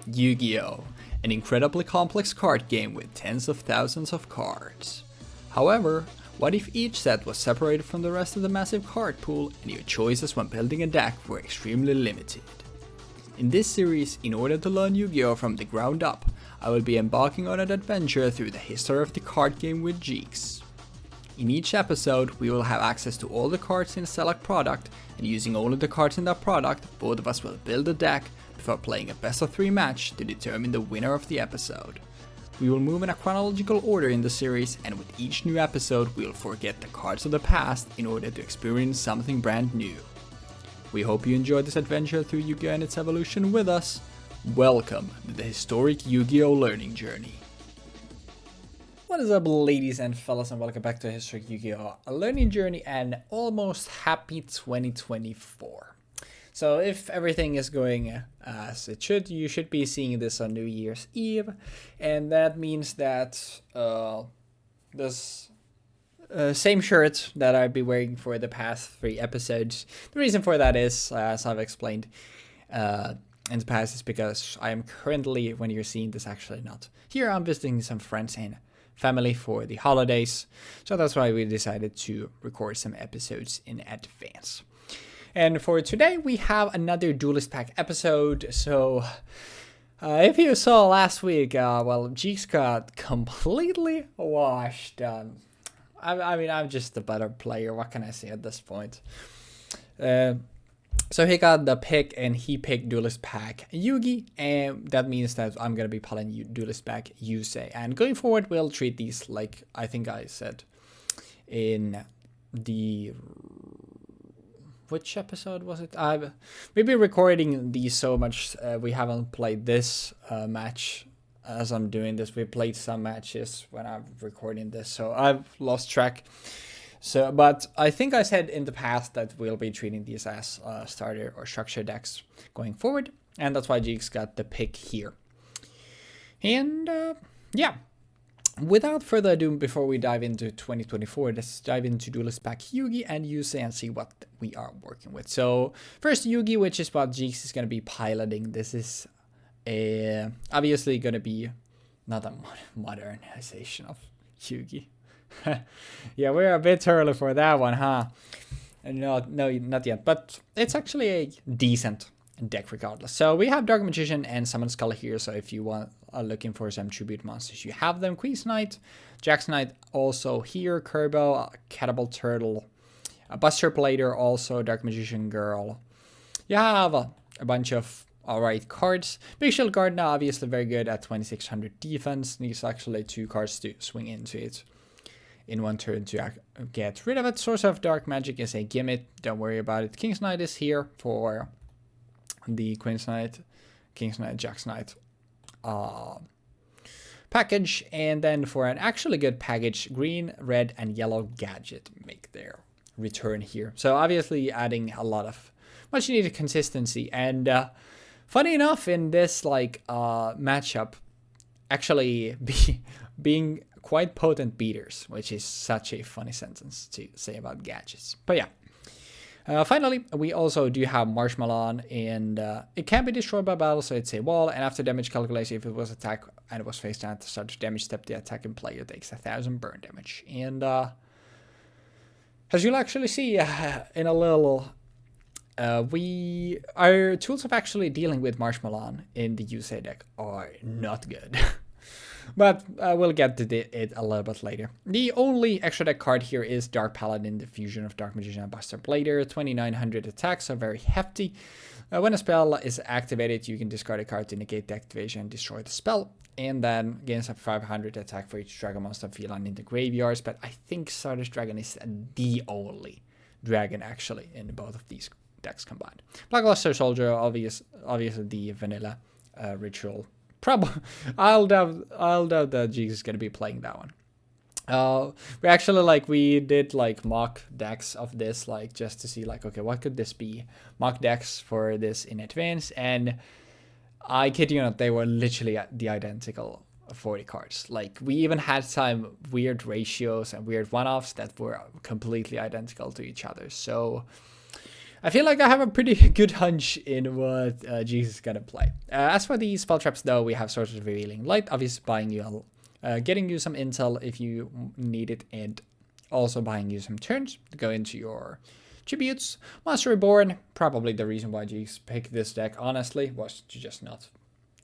Yu-Gi-Oh! An incredibly complex card game with tens of thousands of cards. However, what if each set was separated from the rest of the massive card pool and your choices when building a deck were extremely limited? In this series, in order to learn Yu-Gi-Oh! From the ground up, I will be embarking on an adventure through the history of the card game with Jeexx. In each episode, we will have access to all the cards in a select product, and using only the cards in that product, both of us will build a deck before playing a best of 3 match to determine the winner of the episode. We will move in a chronological order in the series, and with each new episode, we will forget the cards of the past in order to experience something brand new. We hope you enjoyed this adventure through Yu-Gi-Oh! And its evolution with us. Welcome to the historic Yu-Gi-Oh! Learning journey. What is up, ladies and fellas, and welcome back to Historic Yu-Gi-Oh! A learning journey and almost happy 2024. So if everything is going as it should, you should be seeing this on New Year's Eve, and that means that this same shirt that I've been wearing for the past 3 episodes. The reason for that is, as I've explained in the past, is because I am currently, when you're seeing this, actually not here. I'm visiting some friends and family for the holidays, so that's why we decided to record some episodes in advance. And for today, we have another Duelist pack episode. So if you saw last week, Jeexx got completely washed. I mean, I'm just a better player. What can I say at this point? So he got the pick, and he picked Duelist pack Yugi, and that means that I'm going to be pulling Duelist pack Yusei. And going forward, we'll treat these like I think I said in the... which episode was it? We've been recording these so much, we haven't played this match as I'm doing this. We played some matches when I'm recording this, so I've lost track. So, but I think I said in the past that we'll be treating these as starter or structure decks going forward, and that's why Jeexx got the pick here. And yeah, without further ado, before we dive into 2024, let's dive into Duelist pack Yugi and Yusei and see what we are working with. So first, Yugi, which is what Jeexx is going to be piloting. This is obviously going to be not a modernization of Yugi. Yeah, we're a bit early for that one, huh? No, not yet. But it's actually a decent deck regardless. So we have Dark Magician and Summon Skull here. So if you are looking for some tribute monsters, you have them. Queen's Knight, Jack's Knight also here. Kerbo, Catapult Turtle, Buster Blader, also Dark Magician Girl. You have a bunch of alright cards. Big Shield Guard now obviously very good at 2600 defense. Needs actually 2 cards to swing into it in one turn to get rid of it. Source of Dark Magic is a gimmick. Don't worry about it. King's Knight is here for the Queen's Knight, King's Knight, Jack's Knight package. And then for an actually good package, green, red, and yellow Gadget make their return here. So obviously adding a lot of much needed consistency. And funny enough, in this matchup, actually being quite potent beaters, which is such a funny sentence to say about gadgets. But yeah. Finally, we also do have Marshmallow, and it can be destroyed by battle, so it's a wall, and after damage calculation, if it was attack and it was face down at the start of damage step, the attacking player takes 1000 burn damage. And as you'll actually see in a little, our tools of actually dealing with Marshmallow in the Yusei deck are not good. But we'll get to it a little bit later. The only extra deck card here is Dark Paladin, the fusion of Dark Magician and Buster Blader. 2900 attack, so very hefty. When a spell is activated, you can discard a card to negate the activation and destroy the spell. And then gains up 500 attack for each Dragon Monster feline in the graveyards. But I think Stardust Dragon is the only dragon actually in both of these decks combined. Blackluster Soldier, obviously the vanilla ritual. Probably, I'll doubt that Jeexx is gonna be playing that one. We actually we did mock decks of this, just to see okay, what could this be? Mock decks for this in advance, and I kid you not, they were literally the identical 40 cards. We even had some weird ratios and weird one-offs that were completely identical to each other. So I feel like I have a pretty good hunch in what Jeexx is gonna play. As for the spell traps, though, we have Source of Revealing Light, obviously buying you, getting you some intel if you need it, and also buying you some turns to go into your tributes. Monster Reborn, probably the reason why Jeexx picked this deck, honestly, was to just not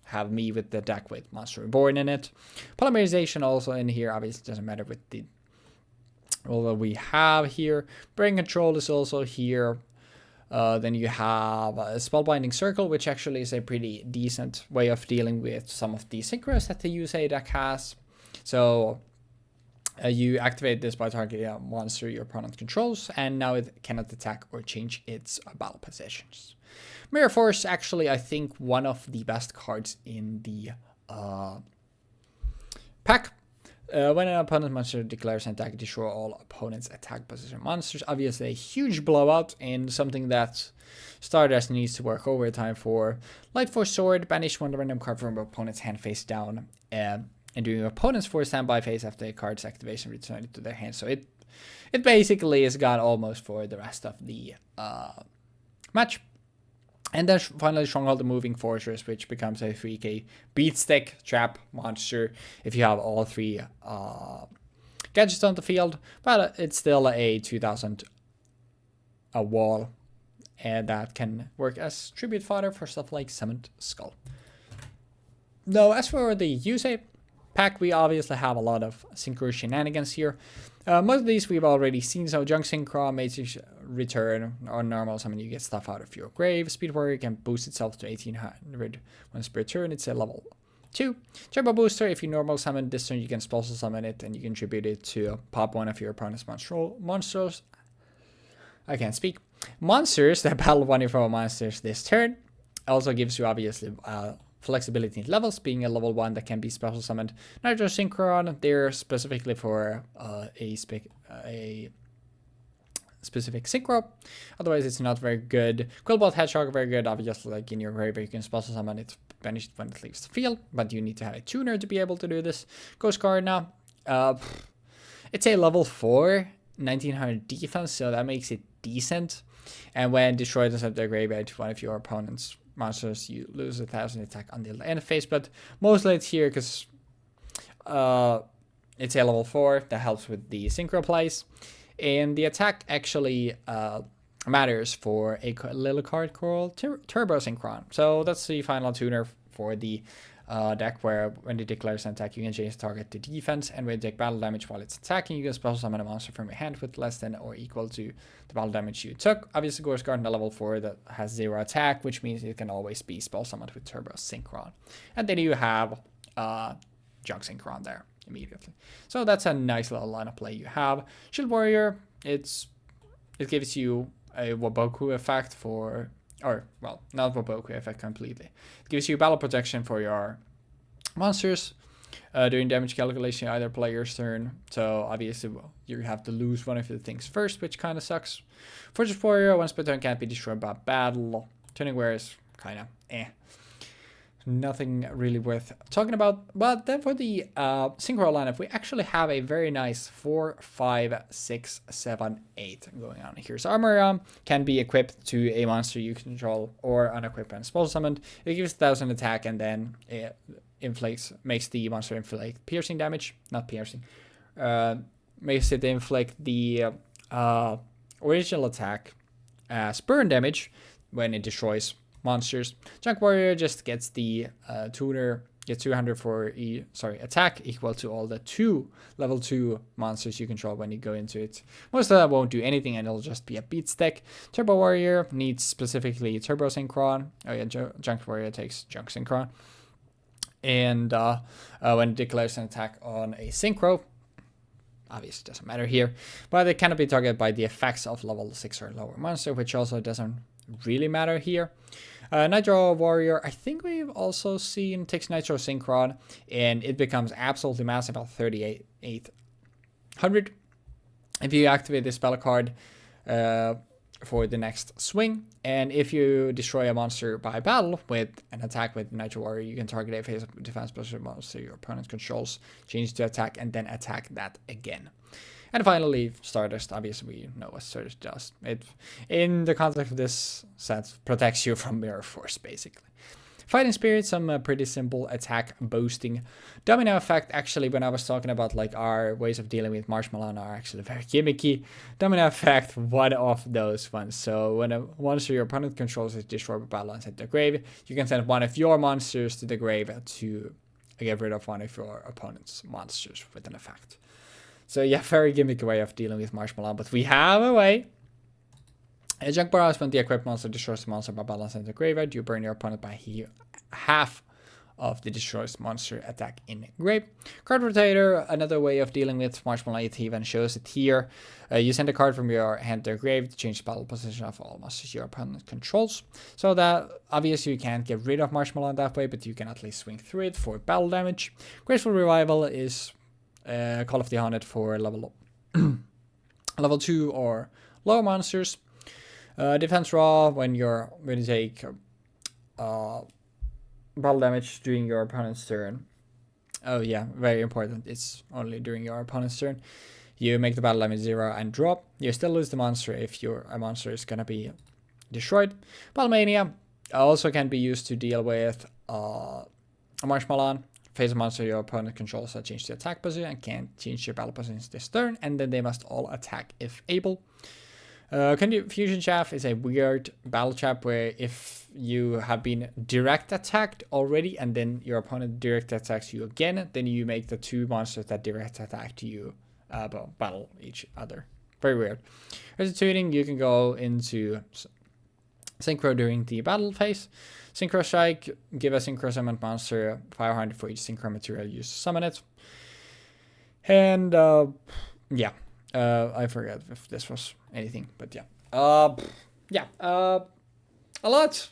have me with the deck with Monster Reborn in it. Polymerization also in here, obviously doesn't matter with the all that we have here. Brain Control is also here. Then you have a Spellbinding Circle, which actually is a pretty decent way of dealing with some of the synchros that the Yusei deck has. So you activate this by targeting a monster your opponent controls, and now it cannot attack or change its battle positions. Mirror Force, actually, I think one of the best cards in the pack. When an opponent monster declares an attack, destroy all opponent's attack position monsters. Obviously a huge blowout and something that Stardust needs to work overtime for. Light Force Sword, banish one random card from opponent's hand face down, and during your opponent's force standby phase after a card's activation, return it to their hand. So it basically is gone almost for the rest of the match. And then finally, Stronghold the Moving Fortress, which becomes a 3k beatstick trap monster if you have all 3 gadgets on the field. But it's still a 2000 wall, and that can work as tribute fodder for stuff like Summoned Skull. Now, as for the Yusei pack, we obviously have a lot of synchro shenanigans here. Most of these we've already seen, so Junk Synchro makes you return on normal summon, you get stuff out of your grave. Speed Warrior can boost itself to 1800 once per turn, it's a level 2. Turbo Booster, if you normal summon this turn, you can special summon it and you contribute it to pop one of your opponent's monsters. I can't speak. Monsters that battle one of your monsters this turn. Also gives you obviously flexibility in levels, being a level 1 that can be special summoned. Nitro Synchron, they're specifically for a specific synchro. Otherwise, it's not very good. Quillbot Hedgehog, very good. Obviously, like in your grave, you can special summon it, banished when it leaves the field, but you need to have a tuner to be able to do this. Ghost Gardener, it's a level 4, 1900 defense, so that makes it decent. And when destroyed inside the graveyard to one of your opponent's monsters, you lose 1000 attack on the end phase, but mostly it's here because it's a level 4 that helps with the synchro plays, and the attack actually matters for a little card called Turbo Synchron. So that's the final tuner for the deck, where when it declares an attack, you can change the target to defense, and when you take battle damage while it's attacking, you can special summon a monster from your hand with less than or equal to the battle damage you took. Obviously, Ghost Garden level 4 that has 0 attack, which means it can always be spell summoned with Turbo Synchron. And then you have Junk Synchron there immediately. So that's a nice little line of play you have. Shield Warrior, it gives you a Waboku effect for, or, well, not Waboku effect completely. It gives you battle protection for your monsters during damage calculation either player's turn. So obviously, well, you have to lose one of the things first, which kind of sucks. Fortress Warrior, once per turn, can't be destroyed by battle. Turning Wear is kind of nothing really worth talking about. But then for the synchro lineup, we actually have a very nice 4, 5, 6, 7, 8 going on here. So Armor can be equipped to a monster you control or unequipped and spell summoned. It gives 1000 attack, and then it makes the monster inflict piercing damage. Not piercing. Makes it inflict the original attack as burn damage when it destroys monsters. Junk Warrior just gets the tuner, gets 200 for attack equal to all the level 2 monsters you control when you go into it. Most of that won't do anything, and it'll just be a beat stick. Turbo Warrior needs specifically Turbo Synchron. Oh yeah, Junk Warrior takes Junk Synchron. And when it declares an attack on a synchro, obviously it doesn't matter here, but it cannot be targeted by the effects of level 6 or lower monster, which also doesn't really matter here. Nitro Warrior, I think we've also seen takes Nitro Synchron, and it becomes absolutely massive at 3800. If you activate this spell card for the next swing. And if you destroy a monster by battle with an attack with Nitro Warrior, you can target a phase of defense position monster your opponent controls, change to attack, and then attack that again. And finally, Stardust. Obviously, we know what Stardust does. It, in the context of this set, protects you from Mirror Force, basically. Fighting Spirit, some pretty simple attack boosting. Domino Effect, actually, when I was talking about like our ways of dealing with Marshmallow are actually very gimmicky. Domino Effect, one of those ones. So when a monster your opponent controls is destroyed by battle and sent to the grave, you can send one of your monsters to the grave to get rid of one of your opponent's monsters with an effect. So yeah, very gimmicky way of dealing with Marshmallow, but we have a way. A junk barrage, when the equipped monster destroys the monster by balance in the graveyard, you burn your opponent by half of the destroys monster attack in grave. Card rotator, another way of dealing with Marshmallow. It even shows it here. You send a card from your hand to the grave to change the battle position of all monsters your opponent controls. So that obviously you can't get rid of Marshmallow in that way, but you can at least swing through it for battle damage. Graceful Revival is Call of the Haunted for level 2 or lower monsters. Defense Raw, when you take battle damage during your opponent's turn. Oh yeah, very important. It's only during your opponent's turn. You make the battle damage 0 and drop. You still lose the monster if a monster is gonna be destroyed. Battle Mania also can be used to deal with a Marshmallow. Face a monster your opponent controls that change the attack position and can't change your battle position this turn, and then they must all attack if able. Confusion Chaff is a weird battle trap where if you have been direct attacked already and then your opponent direct attacks you again, then you make the two monsters that direct attacked you battle each other. Very weird. Restituting, you can go into Synchro during the battle phase. Synchro Strike, give a Synchro Summon monster 500 for each Synchro material used to summon it. And yeah. I forget if this was anything, but yeah. A lot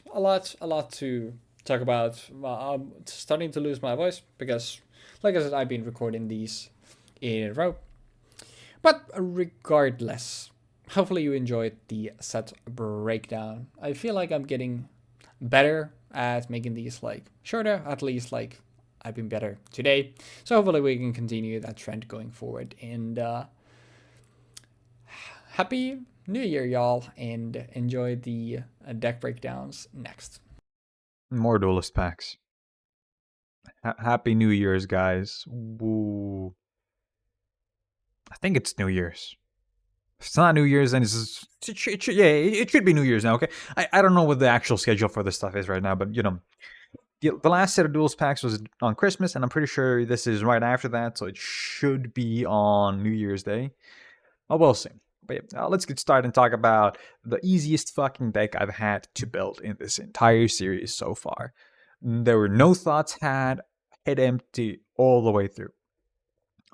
to talk about. I'm starting to lose my voice because, like I said, I've been recording these in a row. But regardless, hopefully you enjoyed the set breakdown. I feel like I'm getting better at making these like shorter, at least like I've been better today. So hopefully we can continue that trend going forward. And Happy New Year, y'all, and enjoy the deck breakdowns next. More Duelist packs. Happy New Year's, guys. Woo. I think it's New Year's. If it's not New Year's, then it should be New Year's now, okay? I don't know what the actual schedule for this stuff is right now, but, you know, the last set of Duelist packs was on Christmas, and I'm pretty sure this is right after that, so it should be on New Year's Day. Oh, we'll see. But yeah, let's get started and talk about the easiest fucking deck I've had to build in this entire series so far. There were no thoughts had, head empty all the way through.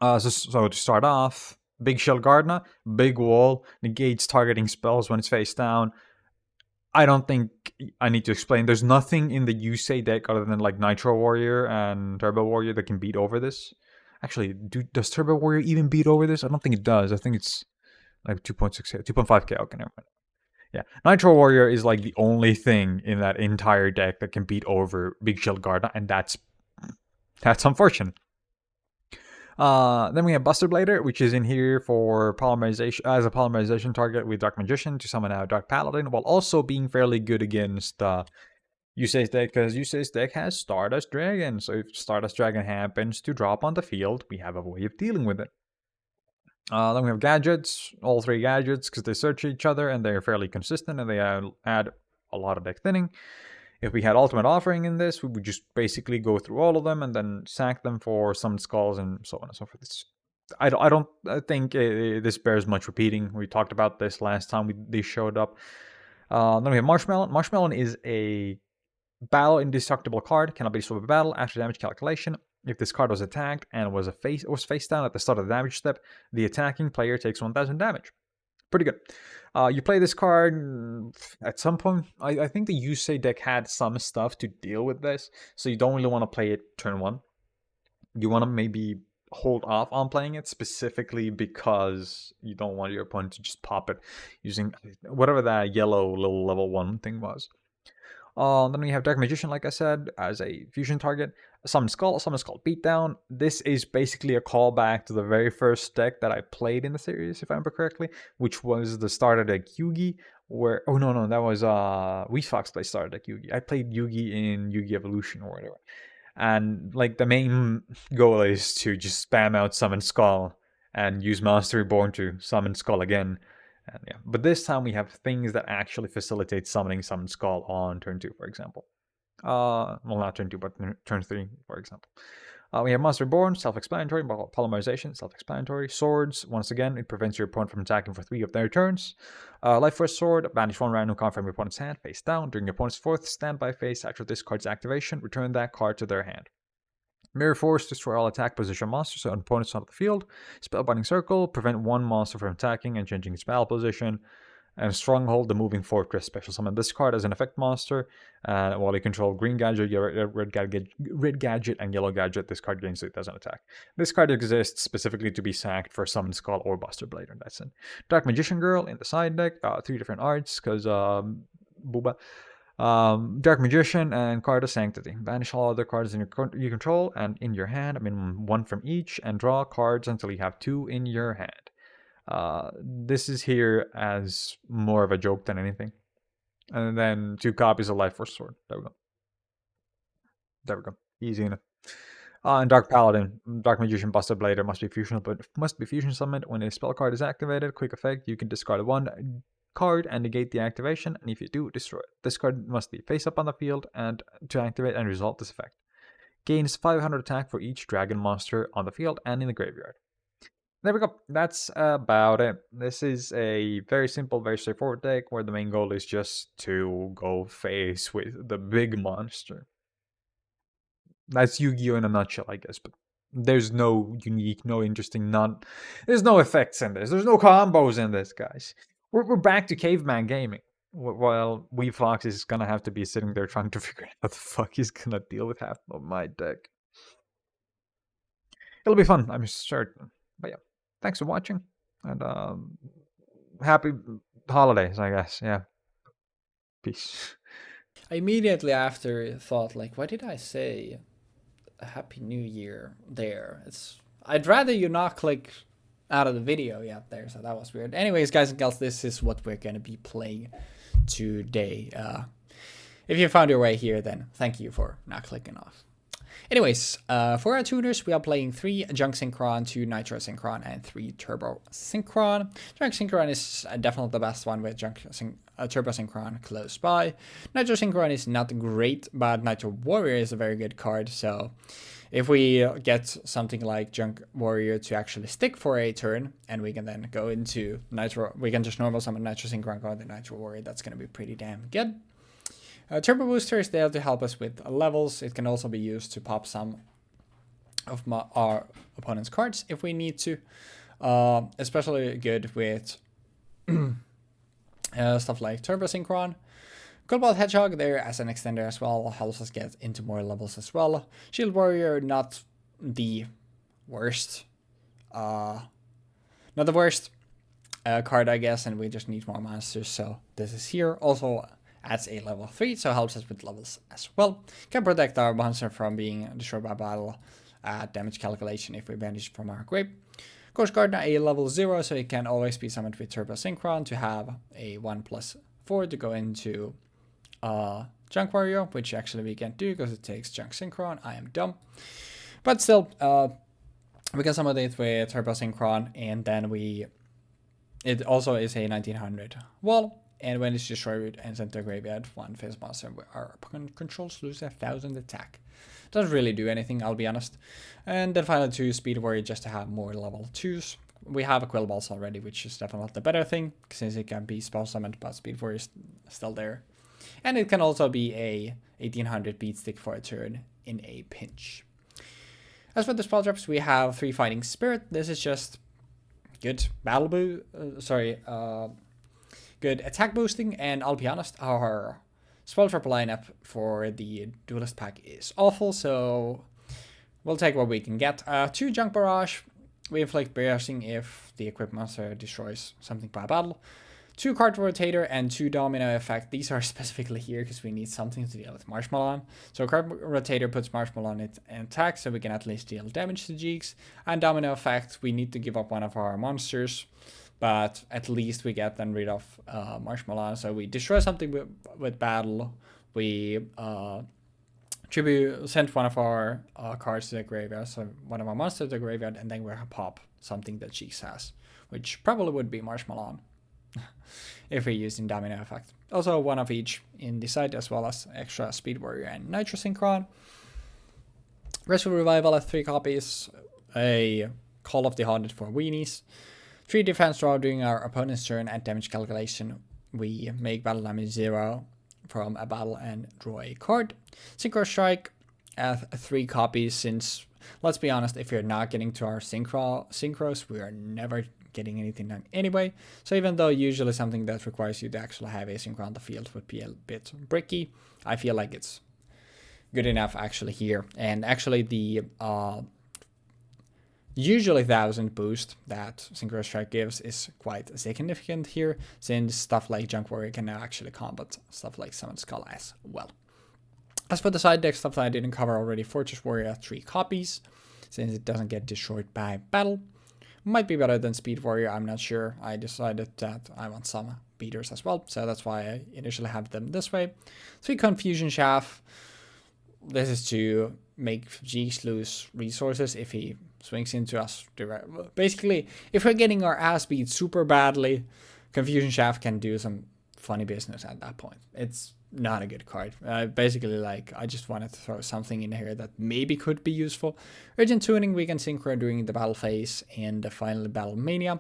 So to start off, Big Shell Gardener, Big Wall, negates targeting spells when it's face down. I don't think I need to explain. There's nothing in the Yusei deck other than like Nitro Warrior and Turbo Warrior that can beat over this. Actually, does Turbo Warrior even beat over this? I don't think it does. I think it's like 2.6k, 2.5k. Okay, never mind. Yeah, Nitro Warrior is like the only thing in that entire deck that can beat over Big Shield Garda, and that's unfortunate. Then we have Buster Blader, which is in here for polymerization as a polymerization target with Dark Magician to summon out Dark Paladin, while also being fairly good against Yusei's deck, because Yusei's deck has Stardust Dragon. So if Stardust Dragon happens to drop on the field, we have a way of dealing with it. Then we have gadgets, all three gadgets, because they search each other and they're fairly consistent and they add a lot of deck thinning. If we had Ultimate Offering in this, we would just basically go through all of them and then sack them for Summoned Skulls and so on and so forth. I don't think this bears much repeating. We talked about this last time they showed up. Then we have Marshmallow. Marshmallow is a battle indestructible card, cannot be destroyed by battle after damage calculation. If this card was attacked and was face down at the start of the damage step, the attacking player takes 1000 damage. Pretty good. You play this card at some point. I think the Yusei deck had some stuff to deal with this, so you don't really want to play it turn 1. You want to maybe hold off on playing it specifically because you don't want your opponent to just pop it using whatever that yellow little level 1 thing was. Then we have Dark Magician, like I said, as a fusion target. Summon Skull Beatdown. This is basically a callback to the very first deck that I played in the series, if I remember correctly, which was the starter deck Yugi, where, oh no, that was Weebfox play starter deck Yugi. I played Yugi in Yugi Evolution or whatever. And like the main goal is to just spam out Summon Skull and use Master Reborn to summon Skull again. And yeah, but this time we have things that actually facilitate summoning Summon Skull on turn 2, for example. Well, not turn 2, but turn 3, for example. We have Monster Reborn, self-explanatory. Polymerization, self-explanatory. Swords, once again, it prevents your opponent from attacking for 3 of their turns. Life Force Sword, banish 1 random card from your opponent's hand, face down. During your opponent's 4th standby phase, after this card's activation, return that card to their hand. Mirror Force, destroy all attack position monsters on opponents on the field. Spellbinding Circle, prevent 1 monster from attacking and changing its battle position. And Stronghold, the Moving Fortress, special summon this card as an effect monster. While you control Green Gadget, Red Gadget, and Yellow Gadget, this card gains it doesn't attack. This card exists specifically to be sacked for Summon Skull or Buster Blade, and that's it. Dark Magician Girl in the side deck, 3 different arts, because Booba. Dark Magician and Card of Sanctity. Banish all other cards in your control and in your hand, I mean 1 from each, and draw cards until you have 2 in your hand. This is here as more of a joke than anything. And then 2 copies of Life Force Sword. There we go. Easy enough. And Dark Paladin, Dark Magician, Buster Blader must be fusion summoned when a spell card is activated. Quick effect: you can discard 1 card and negate the activation, and if you do, destroy it. This card must be face up on the field and to activate and result this effect. Gains 500 attack for each dragon monster on the field and in the graveyard. There we go. That's about it. This is a very simple, very straightforward deck where the main goal is just to go face with the big monster. That's Yu-Gi-Oh! In a nutshell, I guess, but there's no unique, no interesting, there's no effects in this. There's no combos in this, guys. We're back to caveman gaming. While Weebfox is gonna have to be sitting there trying to figure out how the fuck he's gonna deal with half of my deck. It'll be fun, I'm certain. But yeah, thanks for watching, and happy holidays, I guess. Yeah, peace. I immediately after thought, like, why did I say a Happy New Year there? I'd rather you not click out of the video yet there, so that was weird. Anyways, guys and gals, this is what we're gonna be playing today. If you found your way here, then thank you for not clicking off. Anyways, for our tuners, we are playing 3 Junk Synchron, 2 Nitro Synchron, and 3 Turbo Synchron. Junk Synchron is definitely the best one with Turbo Synchron close by. Nitro Synchron is not great, but Nitro Warrior is a very good card, so if we get something like Junk Warrior to actually stick for a turn, and we can then go into Nitro, we can just normal summon Nitro Synchron, go into Nitro Warrior, that's going to be pretty damn good. Turbo Booster is there to help us with levels. It can also be used to pop some of our opponent's cards if we need to. Especially good with stuff like Turbo Synchron. Cobalt Hedgehog there as an extender as well, helps us get into more levels as well. Shield Warrior, not the worst. Not the worst card, I guess, and we just need more monsters, so this is here. Also adds a level 3, so helps us with levels as well. Can protect our monster from being destroyed by battle at damage calculation if we banish from our grave. Ghost Gardener a level 0, so it can always be summoned with Turbo Synchron to have a 1+4 to go into Junk Warrior, which actually we can't do because it takes Junk Synchron. I am dumb. But still, we can summon it with Turbo Synchron, and then it also is a 1900 wall. And when it's destroyed and sent to graveyard, 1 face monster our opponent controls lose 1000 attack. Doesn't really do anything, I'll be honest. And then finally 2 Speed Warrior just to have more level 2s. We have a Quill Balls already, which is definitely the better thing, since it can be spell summoned, but Speed Warrior is still there. And it can also be a 1800 beat stick for a turn in a pinch. As for the spell drops, we have 3 Fighting Spirit. This is just good good attack boosting, and I'll be honest, our spell drop lineup for the Duelist pack is awful, so we'll take what we can get. 2 Junk Barrage. We inflict piercing if the equipped monster destroys something by battle. 2 Card Rotator and 2 Domino Effect. These are specifically here because we need something to deal with Marshmallow on. So Card Rotator puts Marshmallow on it and attack, so we can at least deal damage to Jeexx. And Domino Effect, we need to give up one of our monsters, but at least we get then rid of Marshmallow. So we destroy something with battle. We send one of our cards to the graveyard, so one of our monsters to the graveyard, and then we pop something that Jeexx has, which probably would be Marshmallow if we're using Domino Effect. Also one of each in the side, as well as extra Speed Warrior and Nitro Synchron. Restful Revival at 3 copies, a Call of the Haunted for weenies, 3 defense draw during our opponent's turn. At damage calculation, we make battle damage 0 from a battle and draw a card. Synchro Strike at 3 copies, since, let's be honest, if you're not getting to our synchros, we are never getting anything done anyway. So even though usually something that requires you to actually have a synchro on the field would be a bit bricky, I feel like it's good enough actually here. And actually the usually 1000 boost that Synchro Strike gives is quite significant here, since stuff like Junk Warrior can now actually combat stuff like Summon Skull as well. As for the side deck stuff that I didn't cover already, Fortress Warrior at 3 copies, since it doesn't get destroyed by battle. Might be better than Speed Warrior, I'm not sure. I decided that I want some beaters as well, so that's why I initially have them this way. 3 Confusion Shaft. This is to make Jeexx lose resources if he swings into us. Basically, if we're getting our ass beat super badly, Confusion Shaft can do some funny business at that point. It's not a good card. Basically, like, I just wanted to throw something in here that maybe could be useful. Urgent Tuning, we can synchro during the battle phase and finally Battle Mania.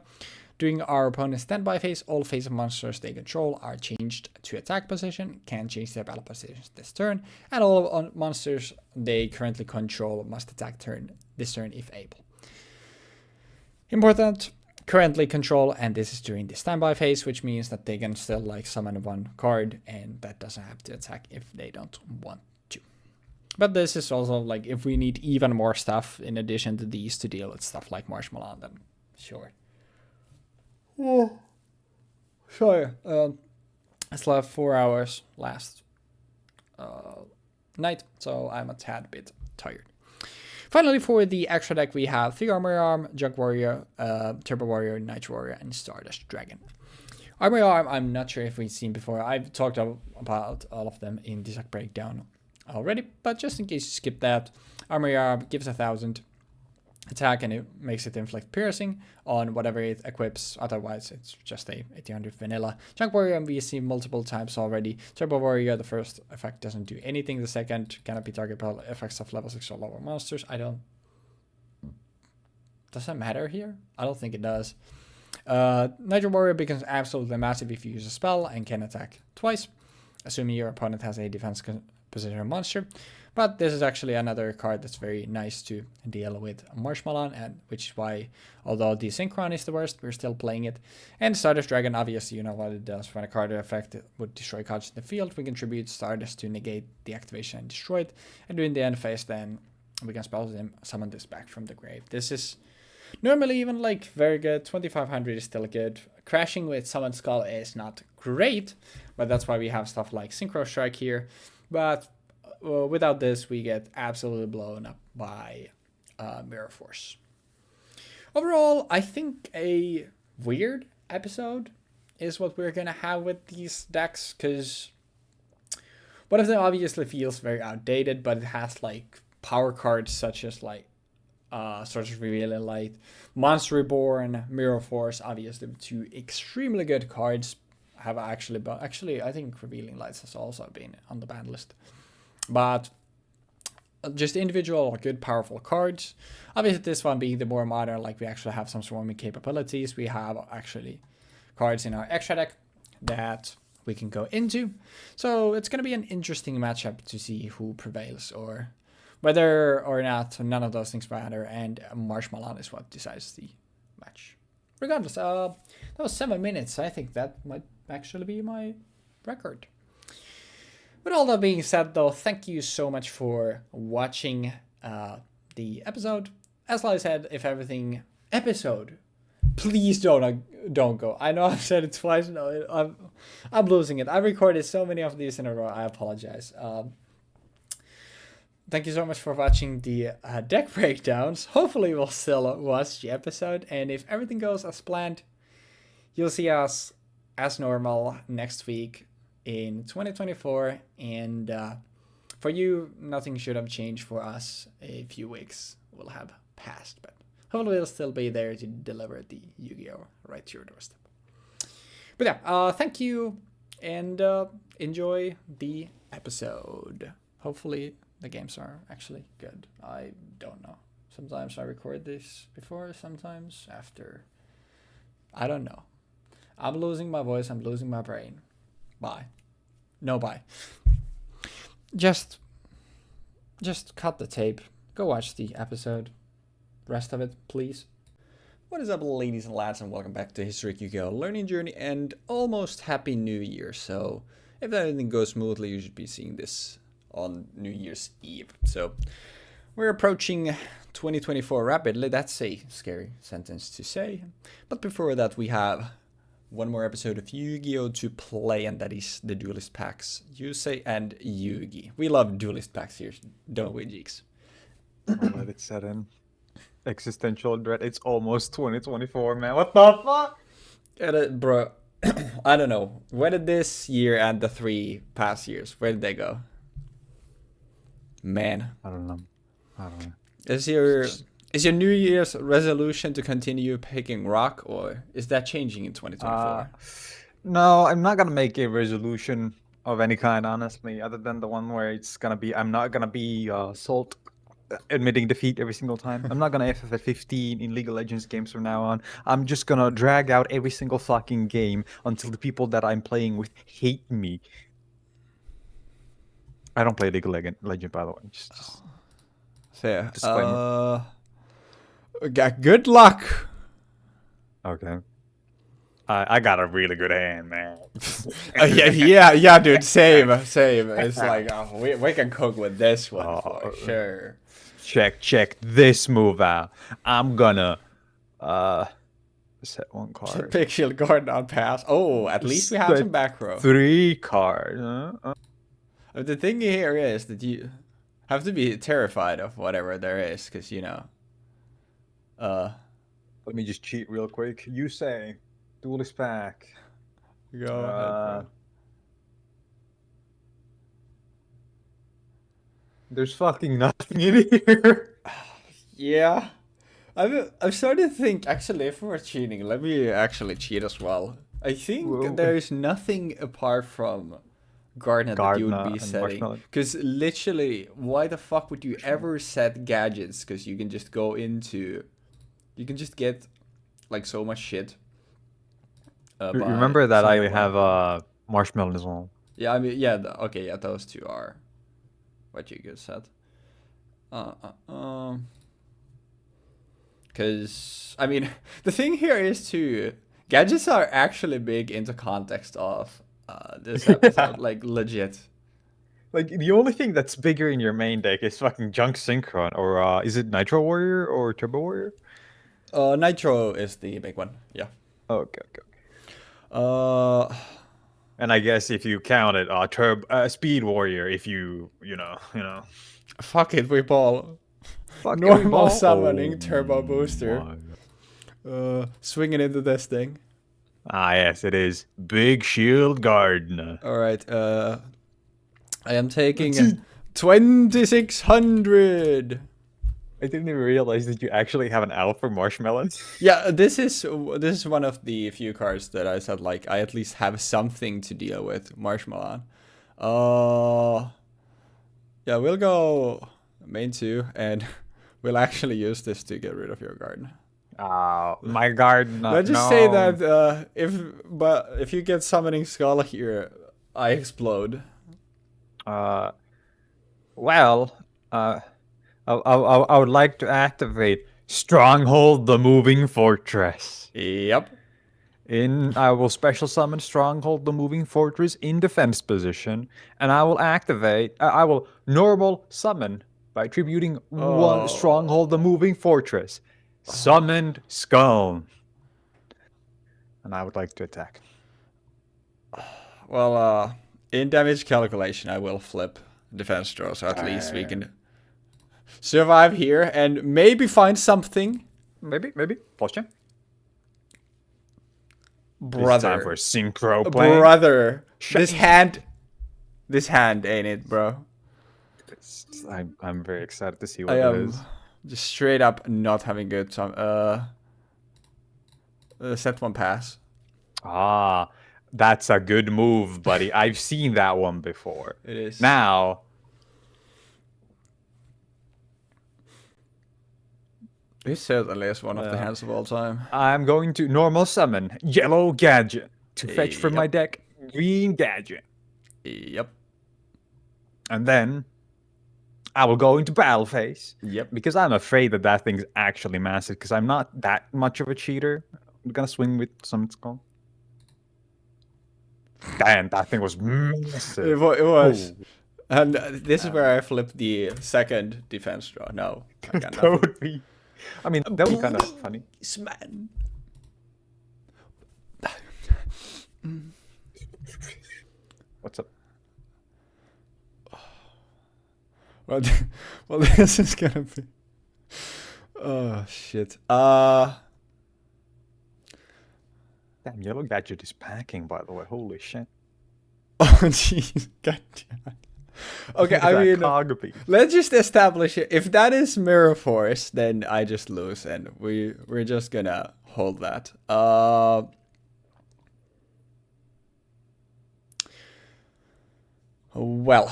During our opponent's standby phase, all face monsters they control are changed to attack position, can change their battle positions this turn, and all monsters they currently control must attack this turn if able. Important, currently control, and this is during the standby phase, which means that they can still like summon 1 card, and that doesn't have to attack if they don't want to. But this is also like if we need even more stuff in addition to these to deal with stuff like Marshmallow, then sure. Oh, sorry. I slept 4 hours last night, so I'm a tad bit tired. Finally, for the extra deck, we have 3 Armor Arm, Junk Warrior, Turbo Warrior, Nitro Warrior, and Stardust Dragon. Armor Arm, I'm not sure if we've seen before. I've talked about all of them in the deck breakdown already, but just in case you skip that, Armor Arm gives 1000 attack and it makes it inflict piercing on whatever it equips. Otherwise, it's just a 1800 vanilla. Junk Warrior we've seen multiple times already. Turbo Warrior, the first effect doesn't do anything. The second cannot be targeted by effects of level 6 or lower monsters. Does that matter here? I don't think it does. Nitro Warrior becomes absolutely massive if you use a spell and can attack twice, assuming your opponent has a defense position monster. But this is actually another card that's very nice to deal with Marshmallow, and which is why, although the Synchron is the worst, we're still playing it. And Stardust Dragon, obviously you know what it does. When a card effect would destroy cards in the field, we contribute Stardust to negate the activation and destroy it. And during the end phase, then we can spell them, summon this back from the grave. This is normally even like very good. 2500 is still good. Crashing with Summon Skull is not great, but that's why we have stuff like Synchro Strike here. But without this, we get absolutely blown up by Mirror Force. Overall, I think a weird episode is what we're going to have with these decks, because one of them obviously feels very outdated, but it has like power cards such as like Sorcerer's Revealing Light, Monster Reborn, Mirror Force, obviously 2 extremely good cards. Have actually I think Revealing Lights has also been on the ban list. But just individual good powerful cards. Obviously this one being the more modern, like we actually have some swarming capabilities. We have actually cards in our extra deck that we can go into. So it's going to be an interesting matchup to see who prevails, or whether or not none of those things matter and Marshmallow is what decides the match. Regardless, that was 7 minutes. I think that might actually be my record. With all that being said, though, thank you so much for watching the episode. As I said, if everything episode, please don't go. I know I've said it twice. No, I'm losing it. I recorded so many of these in a row. I apologize. Thank you so much for watching the deck breakdowns. Hopefully we'll still watch the episode, and if everything goes as planned, you'll see us as normal next week in 2024. And for you, nothing should have changed. For us, a few weeks will have passed, but hopefully we'll still be there to deliver the Yu-Gi-Oh! Right to your doorstep. But yeah, thank you, and enjoy the episode. Hopefully the games are actually good. I don't know. Sometimes I record this before, sometimes after. I don't know. I'm losing my voice. I'm losing my brain. Bye. No bye. Just cut the tape. Go watch the episode. Rest of it, please. What is up, ladies and lads, and welcome back to Historic Yu-Gi-Oh! Learning Journey, and almost Happy New Year. So, if everything goes smoothly, you should be seeing this on New Year's Eve. So, we're approaching 2024 rapidly. That's a scary sentence to say. But before that, we have one more episode of Yu-Gi-Oh! To play, and that is the Duelist packs, Yusei and Yugi. We love Duelist packs here, don't we, Jeexx? I'll let it set in. Existential dread. It's almost 2024, man. What the fuck? Bro, I don't know. Where did this year and the 3 past years, where did they go? Man. I don't know. Is your New Year's resolution to continue picking rock, or is that changing in 2024? No, I'm not gonna make a resolution of any kind, honestly, other than the one where it's gonna be, I'm not gonna be Salt admitting defeat every single time. I'm not gonna FF at 15 in League of Legends games from now on. I'm just gonna drag out every single fucking game until the people that I'm playing with hate me. I don't play League of Legends, by the way. Just Fair. disclaimer. Good luck. Okay. I got a really good hand, man. yeah, dude. Same. It's like we can cook with this one for sure. Check this move out. I'm gonna set one card. Pick Shield Guard on pass. Oh, at least we have some back row. 3 cards. The thing here is that you have to be terrified of whatever there is, because you know. Let me just cheat real quick. Yusei, Duelist pack. Go ahead, bro. There's fucking nothing in here. Yeah. I'm starting to think, actually, if we're cheating, let me actually cheat as well. I think there's nothing apart from Gardener that you would be setting. Because literally, why the fuck would you ever set gadgets? Because you can just go into... You can just get, like, so much shit. Remember that I have Marshmallow as well. Yeah, I mean, yeah, okay, yeah, those two are what you could set. Because, I mean, the thing here is too, gadgets are actually big into context of this episode, like, legit. Like, the only thing that's bigger in your main deck is fucking Junk Synchron, or is it Nitro Warrior or Turbo Warrior? Nitro is the big one, yeah. Okay. And I guess if you count it, Speed Warrior, if you know. Fuck it, we ball. Normal summoning Turbo Booster. Swinging into this thing. Ah, yes, it is. Big Shield Gardener. Alright, I am taking 2600. I didn't even realize that you actually have an Alpha Marshmallow. Yeah, this is one of the few cards that I said, like, I at least have something to deal with Marshmallow. Yeah, we'll go main 2, and we'll actually use this to get rid of your garden. My garden. Let's just say that if you get Summoning Skull here, I explode. Well, I would like to activate Stronghold the Moving Fortress. Yep. I will special summon Stronghold the Moving Fortress in defense position, and I will activate. I will normal summon by tributing one Oh. stronghold, the moving fortress. Summoned Skull. And I would like to attack. Well, in damage calculation, I will flip defense draw, so at least we can survive here and maybe find something. Maybe. Pause check. Brother. It's time for synchro play. Brother. This hand, ain't it, bro? I'm very excited to see what I it am is. just straight up not having good time. Set one pass. Ah, that's a good move, buddy. I've seen that one before. It is. Now, This certainly is one of the hands of all time. I'm going to normal summon Yellow Gadget to fetch from my Yep. deck Green Gadget. Yep. And then I will go into battle phase. Yep. Because I'm afraid that that thing's actually massive, because I'm not that much of a cheater. I'm gonna swing with Summon Skull. Damn, that thing was massive. It was. Ooh. And this is where I flip the second defense draw. No. I got That nothing. would be... I mean, that would be kind of funny. Man. What's up? Well, this is gonna be... Oh, shit. Damn, Yellow Gadget is packing, by the way. Holy shit. Oh, jeez. God damn it. Okay, Look at I that mean... Cogby. Let's just establish it. If that is Mirror Force, then I just lose, and we're just gonna hold that. Well,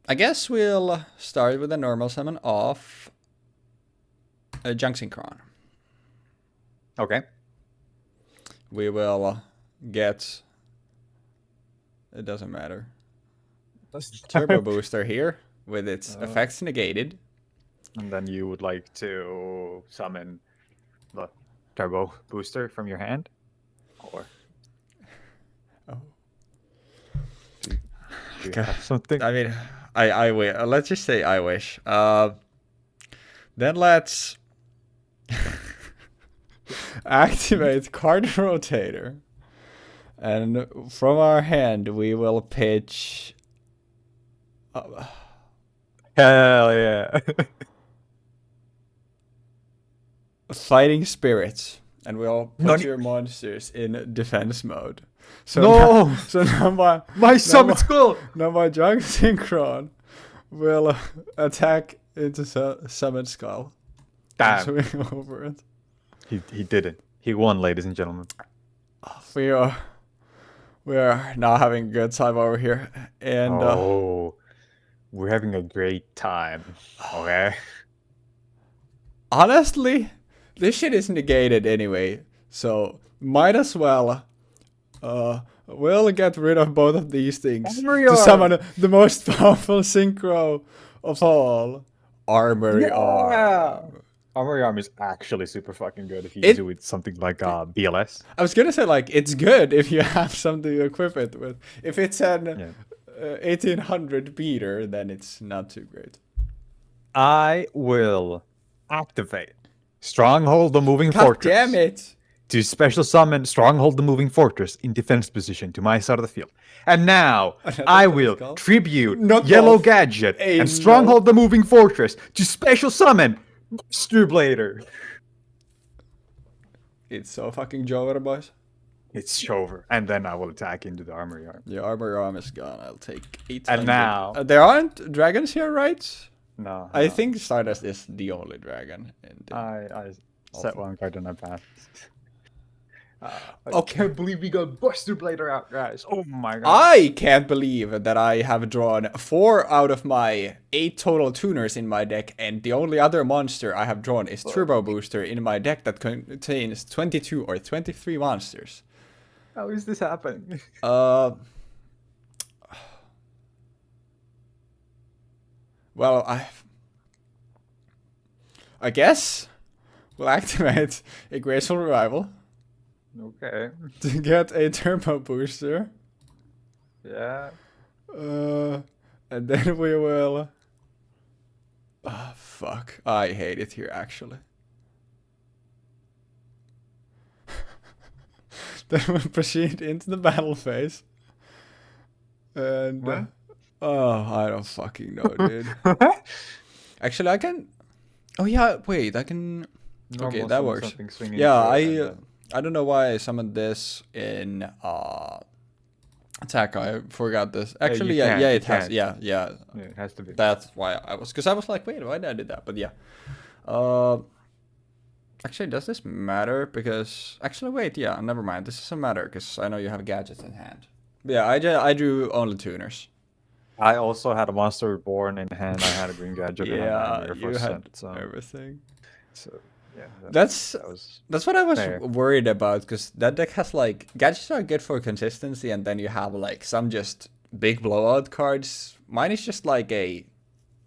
I guess we'll start with a normal summon of a Jeexx Synchron. Okay. We will get... It doesn't matter. Turbo Booster here with its effects negated. And then you would like to summon the Turbo Booster from your hand? Or do you have something? I mean, I wish. Let's just say I wish. Then let's activate Card Rotator. And from our hand, we will pitch... Hell yeah. Fighting Spirits. And we'll put Nani? your monsters in defense mode. So No! now My Summon Skull! Now my Jeexx Synchron will attack into Summon Skull. Damn. Swing over it. He didn't. He won, ladies and gentlemen. We are now having a good time over here. And We're having a great time. Okay. honestly, this shit is negated anyway. So might as well we'll get rid of both of these things to summon the most powerful synchro of all. Armory Arm. Armory Arm is actually super fucking good if you use it with something like BLS. I was gonna say, like, it's good if you have something to equip it with. If it's an 1800 beater, then it's not too great. I will activate Stronghold the Moving Fortress. Damn it! To special summon Stronghold the Moving Fortress in defense position to my side of the field. And now I will tribute Yellow Gadget and Stronghold the Moving Fortress to special summon Buster Blader. It's so fucking over, boys. It's over. And then I will attack into the Armory Arm. The Armory Arm is gone. I'll take 800. And now... there aren't dragons here, right? No. I think Stardust is the only dragon. I set one card and I passed. I Okay. can't believe we got Buster Blader out, guys. Oh my god. I can't believe that I have drawn 4 out of my 8 total tuners in my deck, and the only other monster I have drawn is Turbo Booster in my deck that contains 22 or 23 monsters. How is this happening? Well, I guess we'll activate a Graceful Revival. Okay. To get a Turbo Booster. Yeah. And then we will Ah, fuck. I hate it here, actually. Then we proceed into the battle phase. And, What? oh, I don't fucking know, dude. Actually, I can... Oh, yeah, wait, I can... Okay, Normal that summon works. something, swing Yeah, into it, and then... I don't know why I summoned this in attack. I forgot this. Actually, you yeah, can't, yeah, you it has. can't. Yeah, yeah. Yeah, it has to be. That's why I was, because I was like, wait, why did I do that? But yeah. Uh, actually, does this matter? Because actually, wait, yeah, never mind. This doesn't matter because I know you have gadgets in hand. But yeah, I drew only tuners. I also had a Monster Reborn in hand. I had a green gadget in hand. I had Yeah, Mirror you Force had set. So everything. yeah, That's that was That's what I was fair. worried about, because that deck has like gadgets are good for consistency, and then you have like some just big blowout cards. Mine is just like a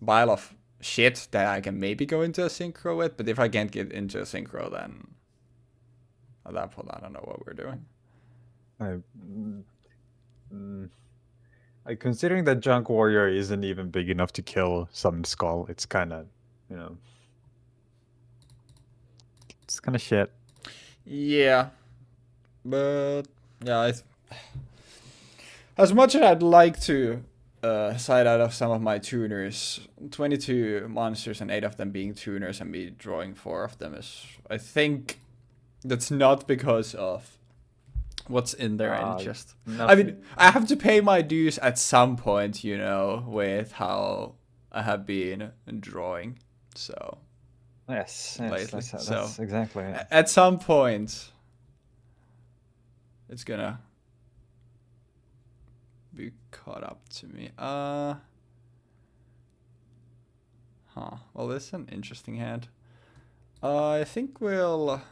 pile of shit that I can maybe go into a synchro with, but if I can't get into a synchro, then at that point I don't know what we're doing. Like, considering that Junk Warrior isn't even big enough to kill Summon Skull, it's kind of, it's kind of shit. Yeah, but yeah, as much as I'd like to side out of some of my tuners, 22 monsters and 8 of them being tuners and me drawing 4 of them is, I think, that's not because of what's in there and just... I mean, I have to pay my dues at some point, you know, with how I have been drawing, so... Yes, lately. that's exactly it. At some point, it's gonna be caught up to me. Well, this is an interesting hand. I think we'll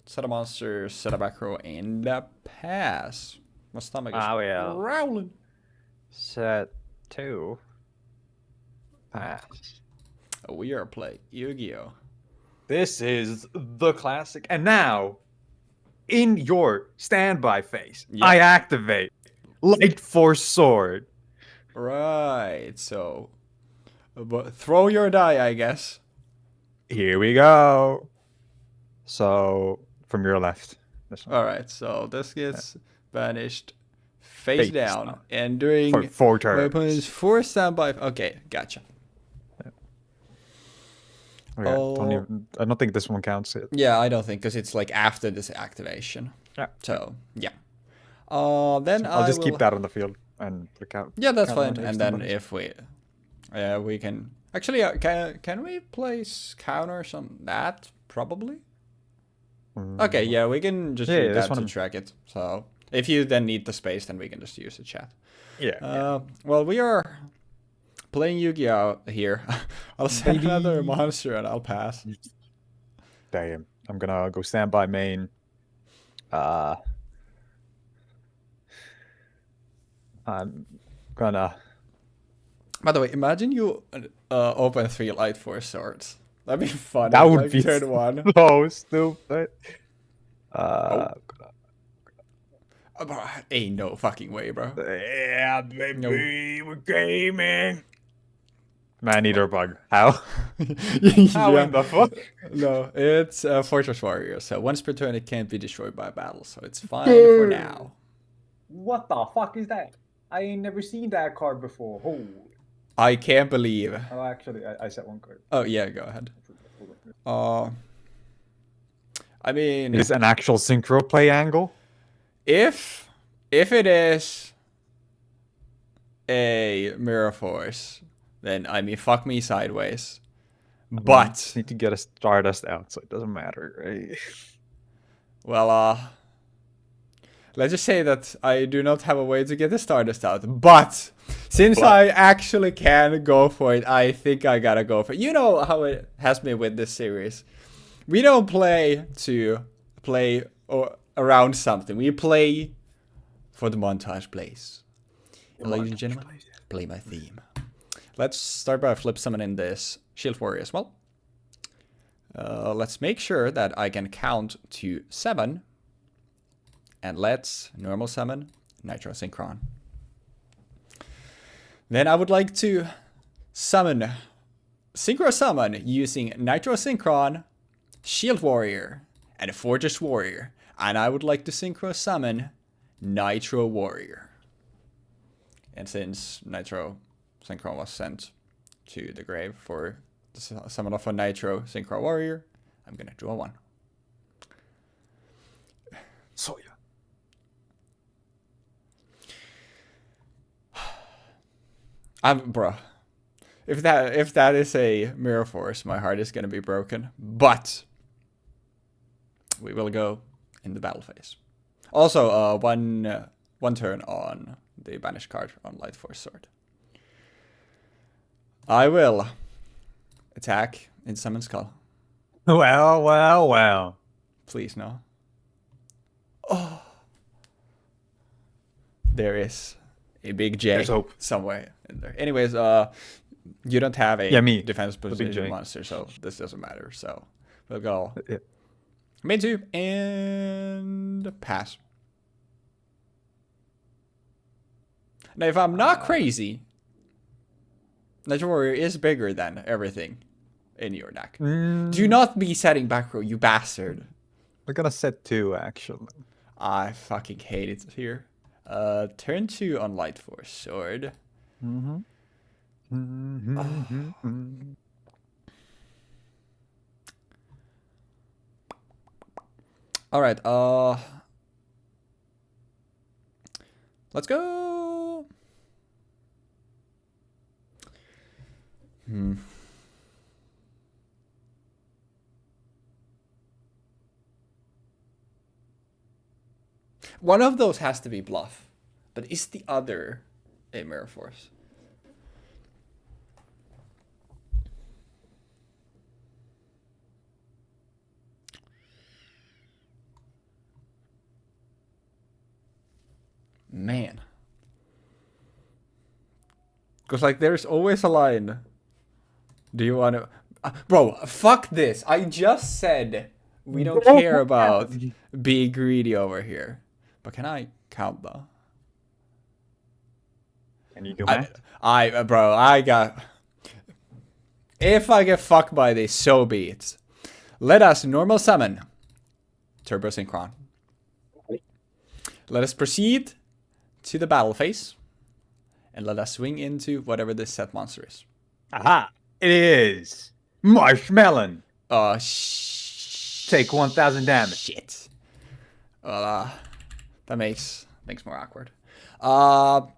set a monster, set a back row, and a pass. My stomach is growling. Set 2. Pass. We are playing Yu-Gi-Oh! This is the classic. And now, in your standby phase, I activate Light Force Sword. Right, so... But throw your die, I guess. Here we go. So, from your left. Alright, so this gets banished face down. And during 4 turns. my opponent's 4 standby... Okay, gotcha. Okay, I don't think this one counts it. Yeah, I don't think, because it's like after this activation. Yeah. So, yeah. Then I'll just keep that on the field and look out. Yeah, that's fine. And then if we can actually can we place counters on that? Probably. Okay, yeah, we can just use that to track it. So if you then need the space, then we can just use the chat. Yeah. Well, we are playing Yu-Gi-Oh! Here. I'll send another monster and I'll pass. Damn. I'm gonna go stand by main. I'm gonna... By the way, imagine you open 3 Light Force Swords. That'd be fun. That would be turn 1. So stupid. Ain't no fucking way, bro. Yeah, baby, we're gaming. Man-eater bug. How? How in the fuck? No, it's Fortress Warrior, so once per turn it can't be destroyed by battle, so it's fine for now. What the fuck is that? I ain't never seen that card before. Oh. I can't believe. Oh, actually, I set 1 card. Oh, yeah, go ahead. I mean... Is an actual synchro play angle? If it is a Mirror Force, then, I mean, fuck me sideways. But... Need to get a Stardust out, so it doesn't matter, right? Well, let's just say that I do not have a way to get the Stardust out. But since I actually can go for it, I think I gotta go for it. You know how it has been with this series. We don't play to play around something. We play for the montage plays. Ladies and gentlemen, play my theme. Let's start by flip summoning this Shield Warrior as well. Let's make sure that I can count to 7. And let's normal summon Nitro Synchron. Then I would like to summon Synchro Summon using Nitro Synchron, Shield Warrior, and Fortress Warrior. And I would like to Synchro Summon Nitro Warrior. And since Nitro Synchron was sent to the grave for the summon of a Nitro Synchro Warrior, I'm gonna draw one. So yeah. Bro. If that is a Mirror Force, my heart is gonna be broken. But we will go in the battle phase. Also, one turn on the banished card on Light Force Sword. I will attack in Summon Skull. Well. Please, no. Oh. There is a big J There's hope. somewhere in there. Anyways, you don't have a defense position monster, so this doesn't matter. So we'll go main 2 and pass. Now, if I'm not crazy, Nitro Warrior is bigger than everything in your deck. Do not be setting back row, you bastard. We're gonna set 2, actually. I fucking hate it here. Turn 2 on Light Force Sword. All right. Let's go. One of those has to be bluff, but is the other a Mirror Force? Man. Because, like, there's always a line. Do you want to... bro, fuck this. I just said we don't care about being greedy over here. But can I count, though? Can you do math? Bro, I got... If I get fucked by this, so be it. Let us normal summon Turbo Synchron. Let us proceed to the battle phase. And let us swing into whatever this set monster is. Aha! It is Marshmelon. Take 1,000 damage. Shit. Well, that makes more awkward. Well,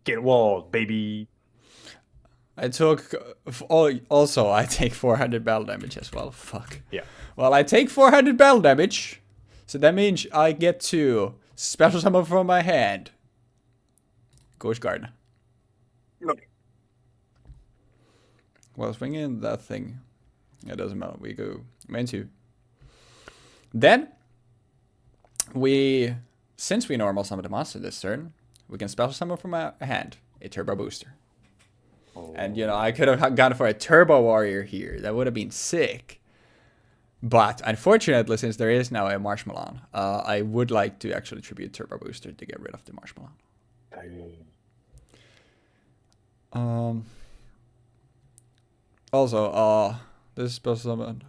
Get walled, baby. I took... Also, I take 400 battle damage as well. Fuck. Yeah. Well, I take 400 battle damage. So that means I get to special summon from my hand. Ghost Garden. Okay. Well, swing in that thing. It doesn't matter. We go main 2. Then, since we normal summon the monster this turn, we can special summon from my hand a Turbo Booster. Oh. And, you know, I could have gone for a Turbo Warrior here. That would have been sick. But, unfortunately, since there is now a Marshmelon, I would like to actually tribute Turbo Booster to get rid of the Marshmelon. Also, this is special summon.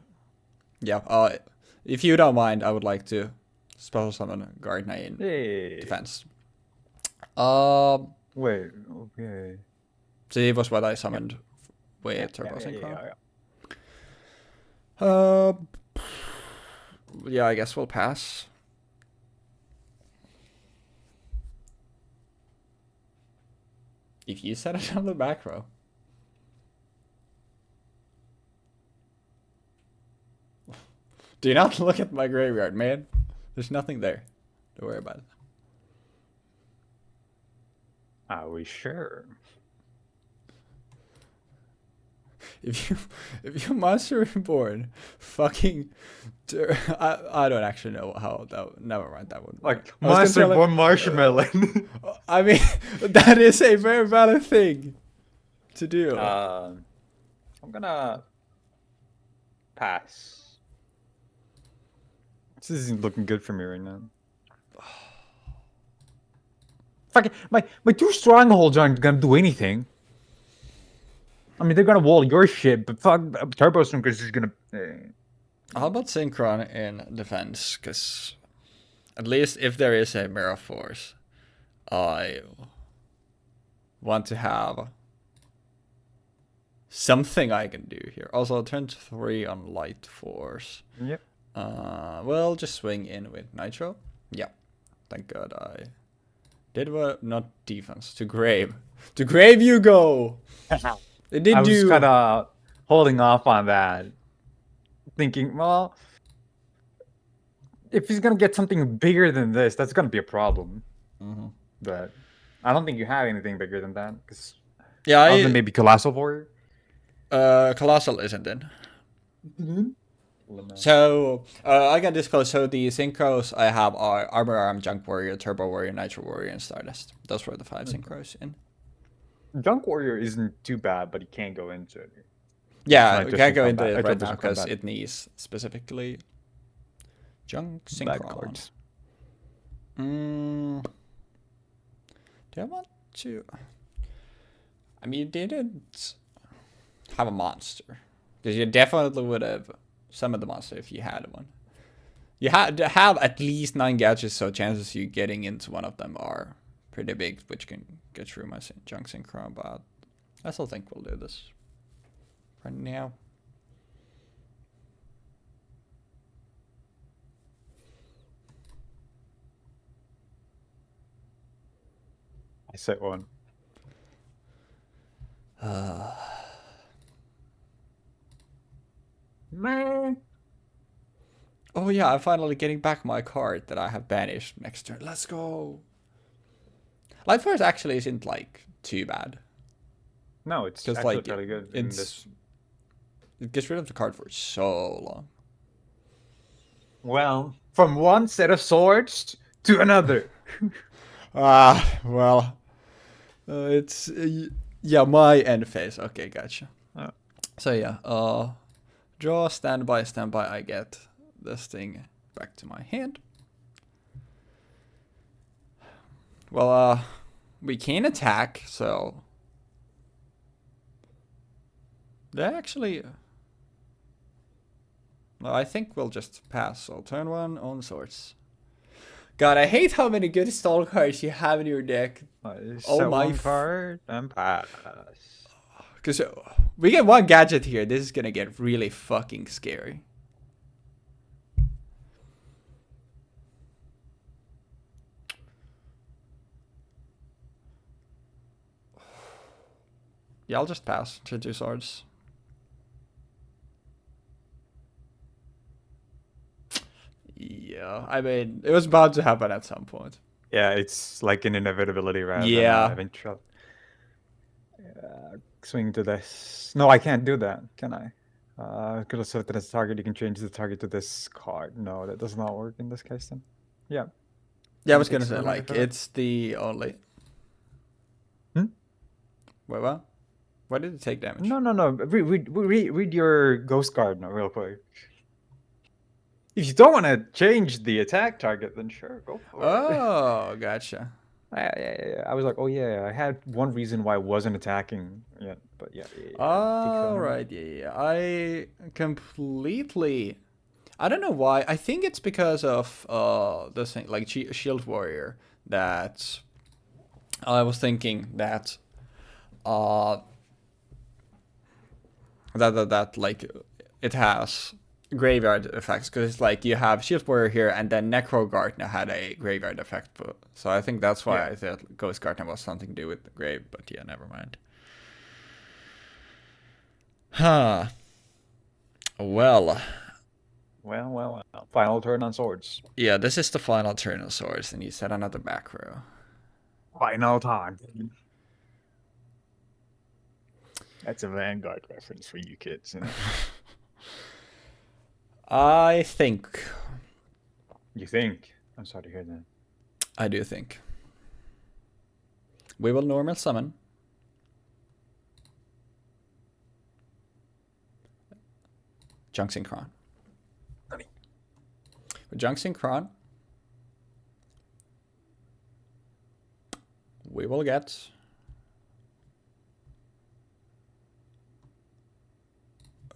Yeah, if you don't mind, I would like to special summon Gardner in defense. Wait, okay. So it was what I summoned with Turbo Synchron. Yeah, I guess we'll pass. If you set it on the back row. Do not look at my graveyard, man. There's nothing there. Don't worry about it. Are we sure? If you Monster Reborn, fucking, I don't actually know how that. Never mind that one. Like Monster Reborn Marshmelon. I mean, that is a very valid thing to do. I'm gonna pass. This isn't looking good for me right now. Fuck it, my 2 strongholds aren't gonna do anything. I mean, they're gonna wall your shit, but fuck, Turbo Swinkers is gonna. How about Synchron in defense? Because at least if there is a Mirror Force, I want to have something I can do here. Also, turn 3 on Light Force. Yep. Well, just swing in with Nitro. Yeah, thank God I did what? Not defense. To grave. To grave you go! It did I was do. kind of holding off on that, thinking, well, if he's gonna get something bigger than this, that's gonna be a problem. Mm-hmm. But I don't think you have anything bigger than that, because Yeah, other than maybe Colossal Warrior. Colossal isn't in. Mm-hmm. So, I can disclose, so the synchros I have are Armor Arm, Junk Warrior, Turbo Warrior, Nitro Warrior, and Stardust. Those were the 5 synchros in. Junk Warrior isn't too bad, but he can't go into it. Yeah, we can't go into it right now because it needs specifically Junk Synchron. Do I want to... I mean, you didn't have a monster. Because you definitely would have summoned the monster if you had one. You had to have at least 9 gadgets, so chances you getting into one of them are pretty big, which can get through my Junk Synchron, but I still think we'll do this for now. I set one. Man. Oh yeah, I'm finally getting back my card that I have banished next turn. Let's go. Light Force actually isn't like too bad. No, it's actually like, fairly good. It gets rid of the card for so long. Well, from one set of swords to another. Well, it's yeah, my end phase. Okay, gotcha. Oh. So yeah, draw, standby. I get this thing back to my hand. Well, we can attack, so they actually. No, I think we'll just pass. So turn 1 on swords. God, I hate how many good stall cards you have in your deck. Oh my card and pass. Because we get 1 gadget here. This is gonna get really fucking scary. Yeah, I'll just pass to 2 swords. Yeah, I mean, it was bound to happen at some point. Yeah, it's like an inevitability rather than eventual. Swing to this. No, I can't do that, can I? Could have selected this target. You can change the target to this card. No, that does not work in this case then. Yeah. Yeah, I was gonna say, like, it's the only... Hmm? Wait, what? Why did it take damage? No. Read your ghost card now real quick. If you don't want to change the attack target, then sure, go for it. Oh, gotcha. Yeah. I was like, oh yeah, I had one reason why I wasn't attacking yet, but yeah. All right, yeah. I completely... I don't know why. I think it's because of this thing, like Shield Warrior, that I was thinking that that like it has graveyard effects, because it's like you have Shield Warrior here, and then Necro Gardener had a graveyard effect. So I think that's why I thought Ghost Gardener was something to do with the grave, but yeah, never mind. Huh. Well. Final turn on swords. Yeah, this is the final turn on swords, and you set another back row. Final time. That's a Vanguard reference for you kids, you know? I think. You think? I'm sorry to hear that. I do think. We will normal summon. Junk Synchron. With Junk Synchron, we will get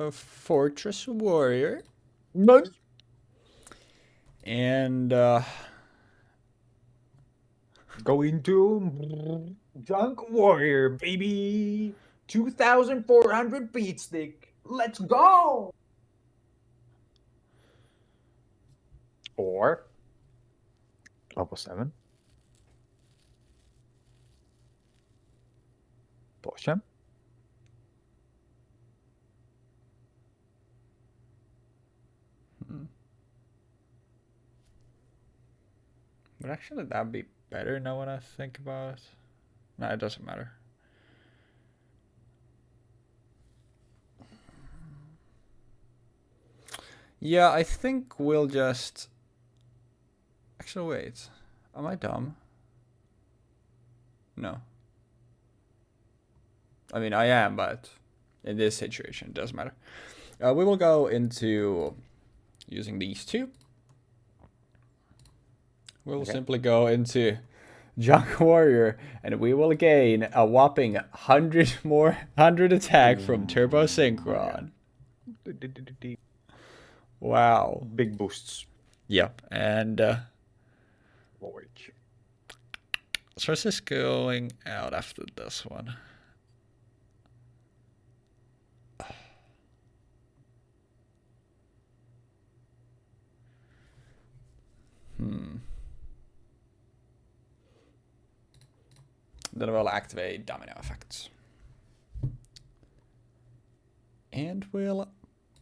a Fortress Warrior. Nice. And Going to Junk Warrior, baby. 2,400 beat stick. Let's go. Or level 7. Push him. but actually that'd be better now when I think about it. No, it doesn't matter. Yeah, I think we'll just... Actually, wait. Am I dumb? No. I mean, I am, but in this situation, it doesn't matter. We will go into using these two. We'll simply go into Junk Warrior, and we will gain a whopping 100 attack from Turbo Synchron. Wow. Big boosts. Yep, and Voyage. Stress is going out after this one. Then we'll activate domino effects. And we'll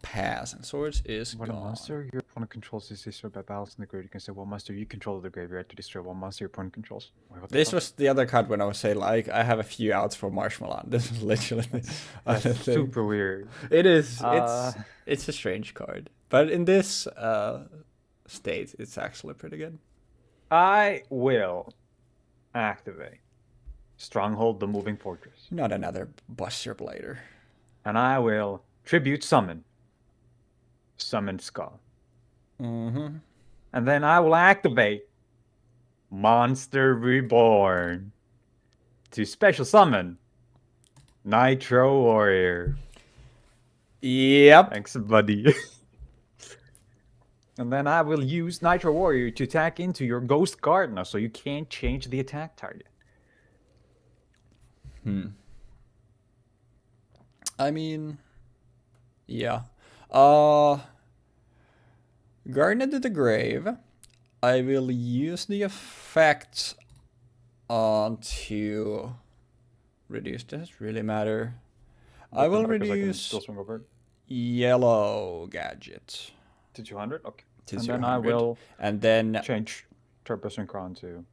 pass, and Swords is When gone. a monster your opponent controls is destroyed by battles in the graveyard, you can say one monster you control the graveyard to destroy one monster your opponent controls. Wait, This was the other card when I was saying, like, I have a few outs for Marshmallow. This is literally that's super weird. It is. It's a strange card. But in this state, it's actually pretty good. I will activate Stronghold the Moving Fortress. Not another Buster Blader. And I will tribute summon Skull. Mm-hmm. And then I will activate Monster Reborn to special summon Nitro Warrior. Yep. Thanks, buddy. And then I will use Nitro Warrior to attack into your Ghost card now, so you can't change the attack target. I mean, yeah. Garden to the Grave. I will use the effect to reduce. Does it really matter? I will reduce yellow gadget to 200. Okay. To and 200. Then I will. And then change Turbo Synchron to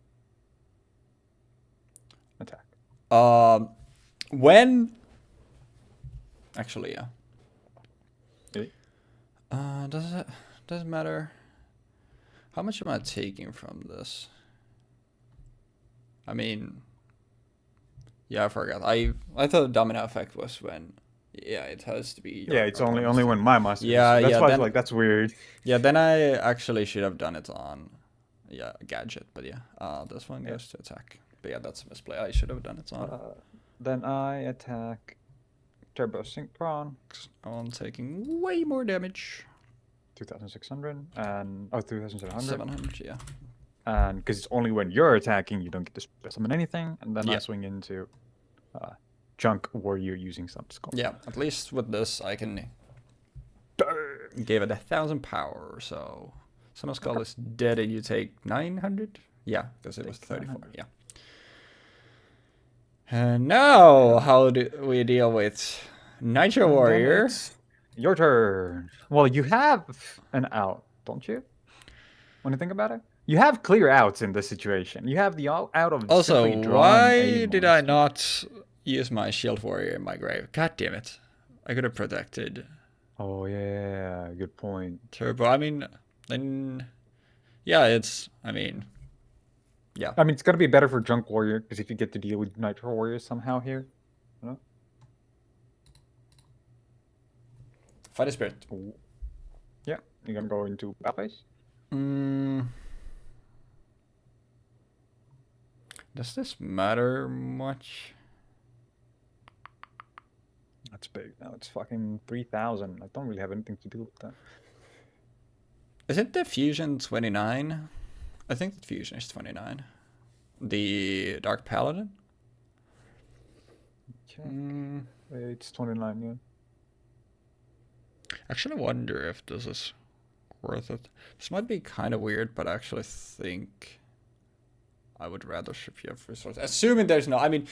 attack. When. Actually, yeah. Really? Does it matter? How much am I taking from this? I mean, yeah, I forgot. I thought the domino effect was when. Yeah, it has to be. Yeah, it's only when my monster. Yeah, that's yeah. why I was like, that's weird. Yeah, then I actually should have done it on, gadget. But yeah, this one goes to attack. But yeah, that's a misplay. I should have done it on. Then I attack Turbo Synchron. I'm taking way more damage. 2,600 and 2,700. 700, yeah. And because it's only when you're attacking, you don't get to special summon anything. And then I Yeah. swing into Junk Warrior using some skull. Yeah, at least with this, I can give it 1,000 power. So Summon Skull is dead, and you take 900. Yeah, because it was 34. Yeah. And now, how do we deal with Nitro Warrior? Your turn. Well, you have an out, don't you? When you think about it, you have clear outs in this situation. You have the out of also. Why did I monster. not use my Shield Warrior in my grave? God damn it! I could have protected. Oh yeah, good point. Turbo. I mean, then, yeah, it's. I mean, yeah. I mean, it's gonna be better for Junk Warrior because if you get to deal with Nitro Warrior somehow here, you know. Fighter Spirit. Ooh. Yeah, you're gonna go into battle phase. Does this matter much? That's big. Now it's fucking 3,000. I don't really have anything to do with that. Isn't the fusion 29? I think the fusion is 29. The Dark Paladin? It's 29, yeah. Actually, I wonder if this is worth it. This might be kind of weird, but I actually think I would rather ship you have resources. Assuming there's no... I mean,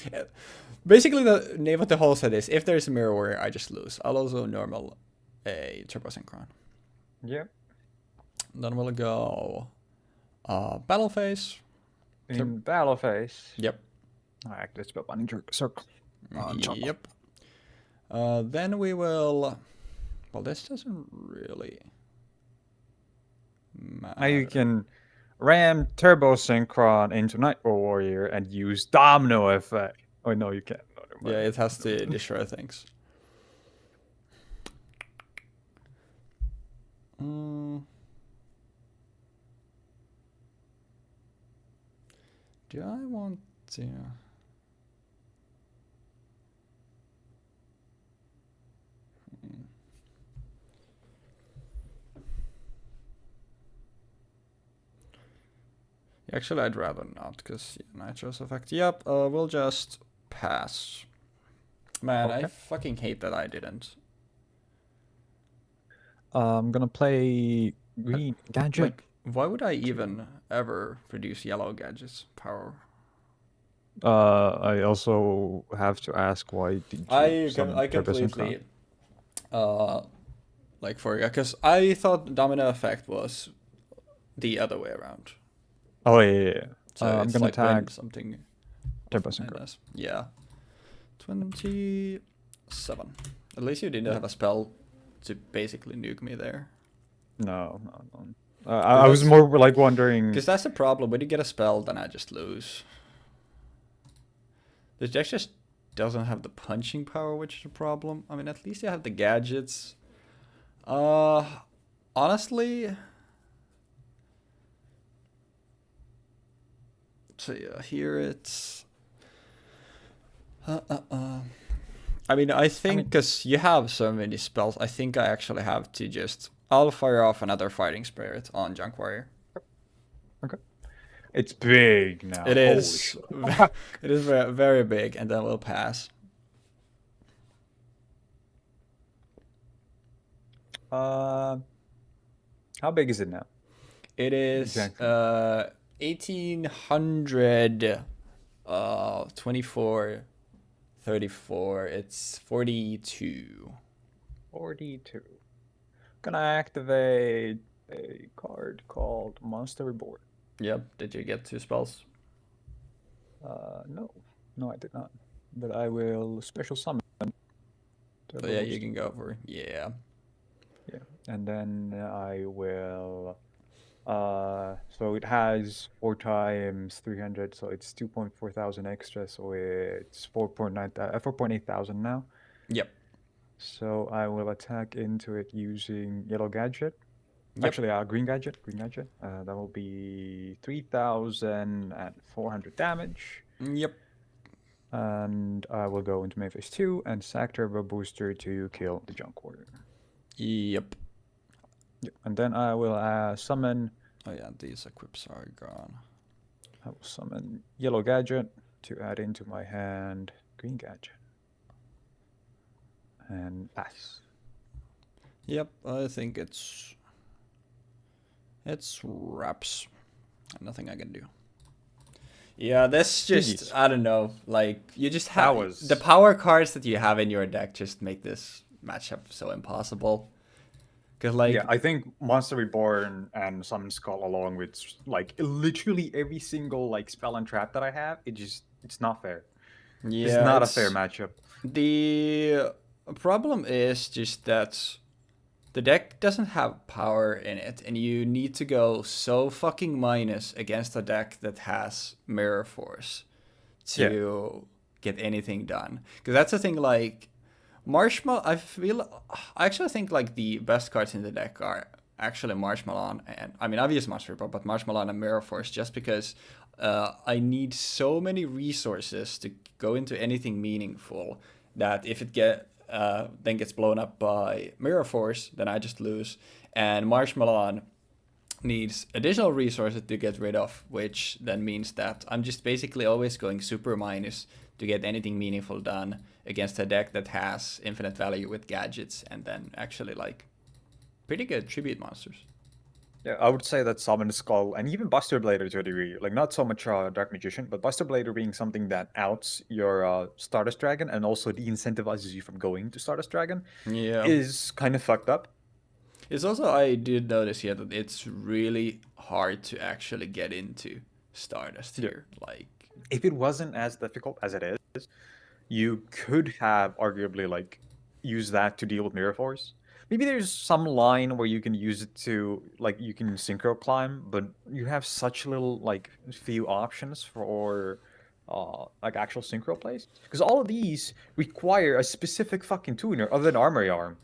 basically the name of the whole set is, if there's a mirror warrior, I just lose. I'll also normal a turbo synchron. Yep. Then we'll go battle phase. In battle phase. Yep. Alright, let's put one in circle. Yep. Then we will... Well, this doesn't really matter. Now you can ram turbo synchron into Night Warrior and use domino effect. Oh no, you can't. No, yeah, it has to destroy things. Do I want to... Actually, I'd rather not, because Nitro's effect. Yep, we'll just pass. Man, Okay. I fucking hate that I didn't. I'm gonna play green gadget. Like, why would I even ever produce yellow gadgets power? I also have to ask why did you I completely like for because I thought domino effect was the other way around. Oh yeah. So I'm it's gonna like when tag something. turbo synchron. Yeah. 27. At least you didn't have a spell to basically nuke me there. No. I was more like wondering. Because that's the problem. When you get a spell, then I just lose. The deck just doesn't have the punching power, which is a problem. I mean, at least you have the gadgets. Honestly... So yeah, here it's... I mean, I think because you have so many spells, I think I actually have to just... I'll fire off another Fighting Spirit on Junk Warrior. Okay. It's big now. It is. It is very, very big, and then we'll pass. How big is it now? It is Exactly. 1800 24 34. It's 42. 42. Gonna activate a card called Monster Reborn. Yep. Did you get 2 spells? No, I did not. But I will special summon. So yeah, you can go for yeah. Yeah, and then I will. So it has 4 times 300, so it's 2.4 thousand extra. So it's 4.8 thousand now. Yep. So I will attack into it using yellow gadget. Yep. Actually, green gadget. That will be 3,400 damage. Yep. And I will go into main phase 2 and sack turbo booster to kill the junk warrior. Yep. And then I will summon. Oh yeah, these equips are gone. I will summon yellow gadget to add into my hand green gadget. And pass. Yep, I think it's wraps. Nothing I can do. Yeah, that's just Jeez. I don't know. Like you just have was- the power cards that you have in your deck just make this matchup so impossible. Cause like Yeah, I think Monster Reborn and Summon Skull, along with like literally every single like spell and trap that I have, it's not fair. yeah, It's not a fair matchup. The problem is just that the deck doesn't have power in it, and you need to go so fucking minus against a deck that has Mirror Force to get anything done. Because that's the thing, like, Marshmallow, I actually think, like, the best cards in the deck are actually Marshmallow, and, I mean, I've used Monster Report, but Marshmallow and Mirror Force, just because I need so many resources to go into anything meaningful that if it then gets blown up by Mirror Force, then I just lose. And Marshmallow needs additional resources to get rid of, which then means that I'm just basically always going super minus to get anything meaningful done against a deck that has infinite value with gadgets and then actually like pretty good tribute monsters. Yeah, I would say that Summon Skull and even Buster Blader to a degree, like not so much Dark Magician, but Buster Blader being something that outs your Stardust Dragon and also de-incentivizes you from going to Stardust Dragon, Yeah. is kind of fucked up. It's also, I did notice here that it's really hard to actually get into Stardust here. Like, if it wasn't as difficult as it is, you could have arguably like used that to deal with Mirror Force. Maybe there's some line where you can use it to like you can synchro climb, but you have such little like few options for like actual synchro plays because all of these require a specific fucking tuner other than Armory Arm.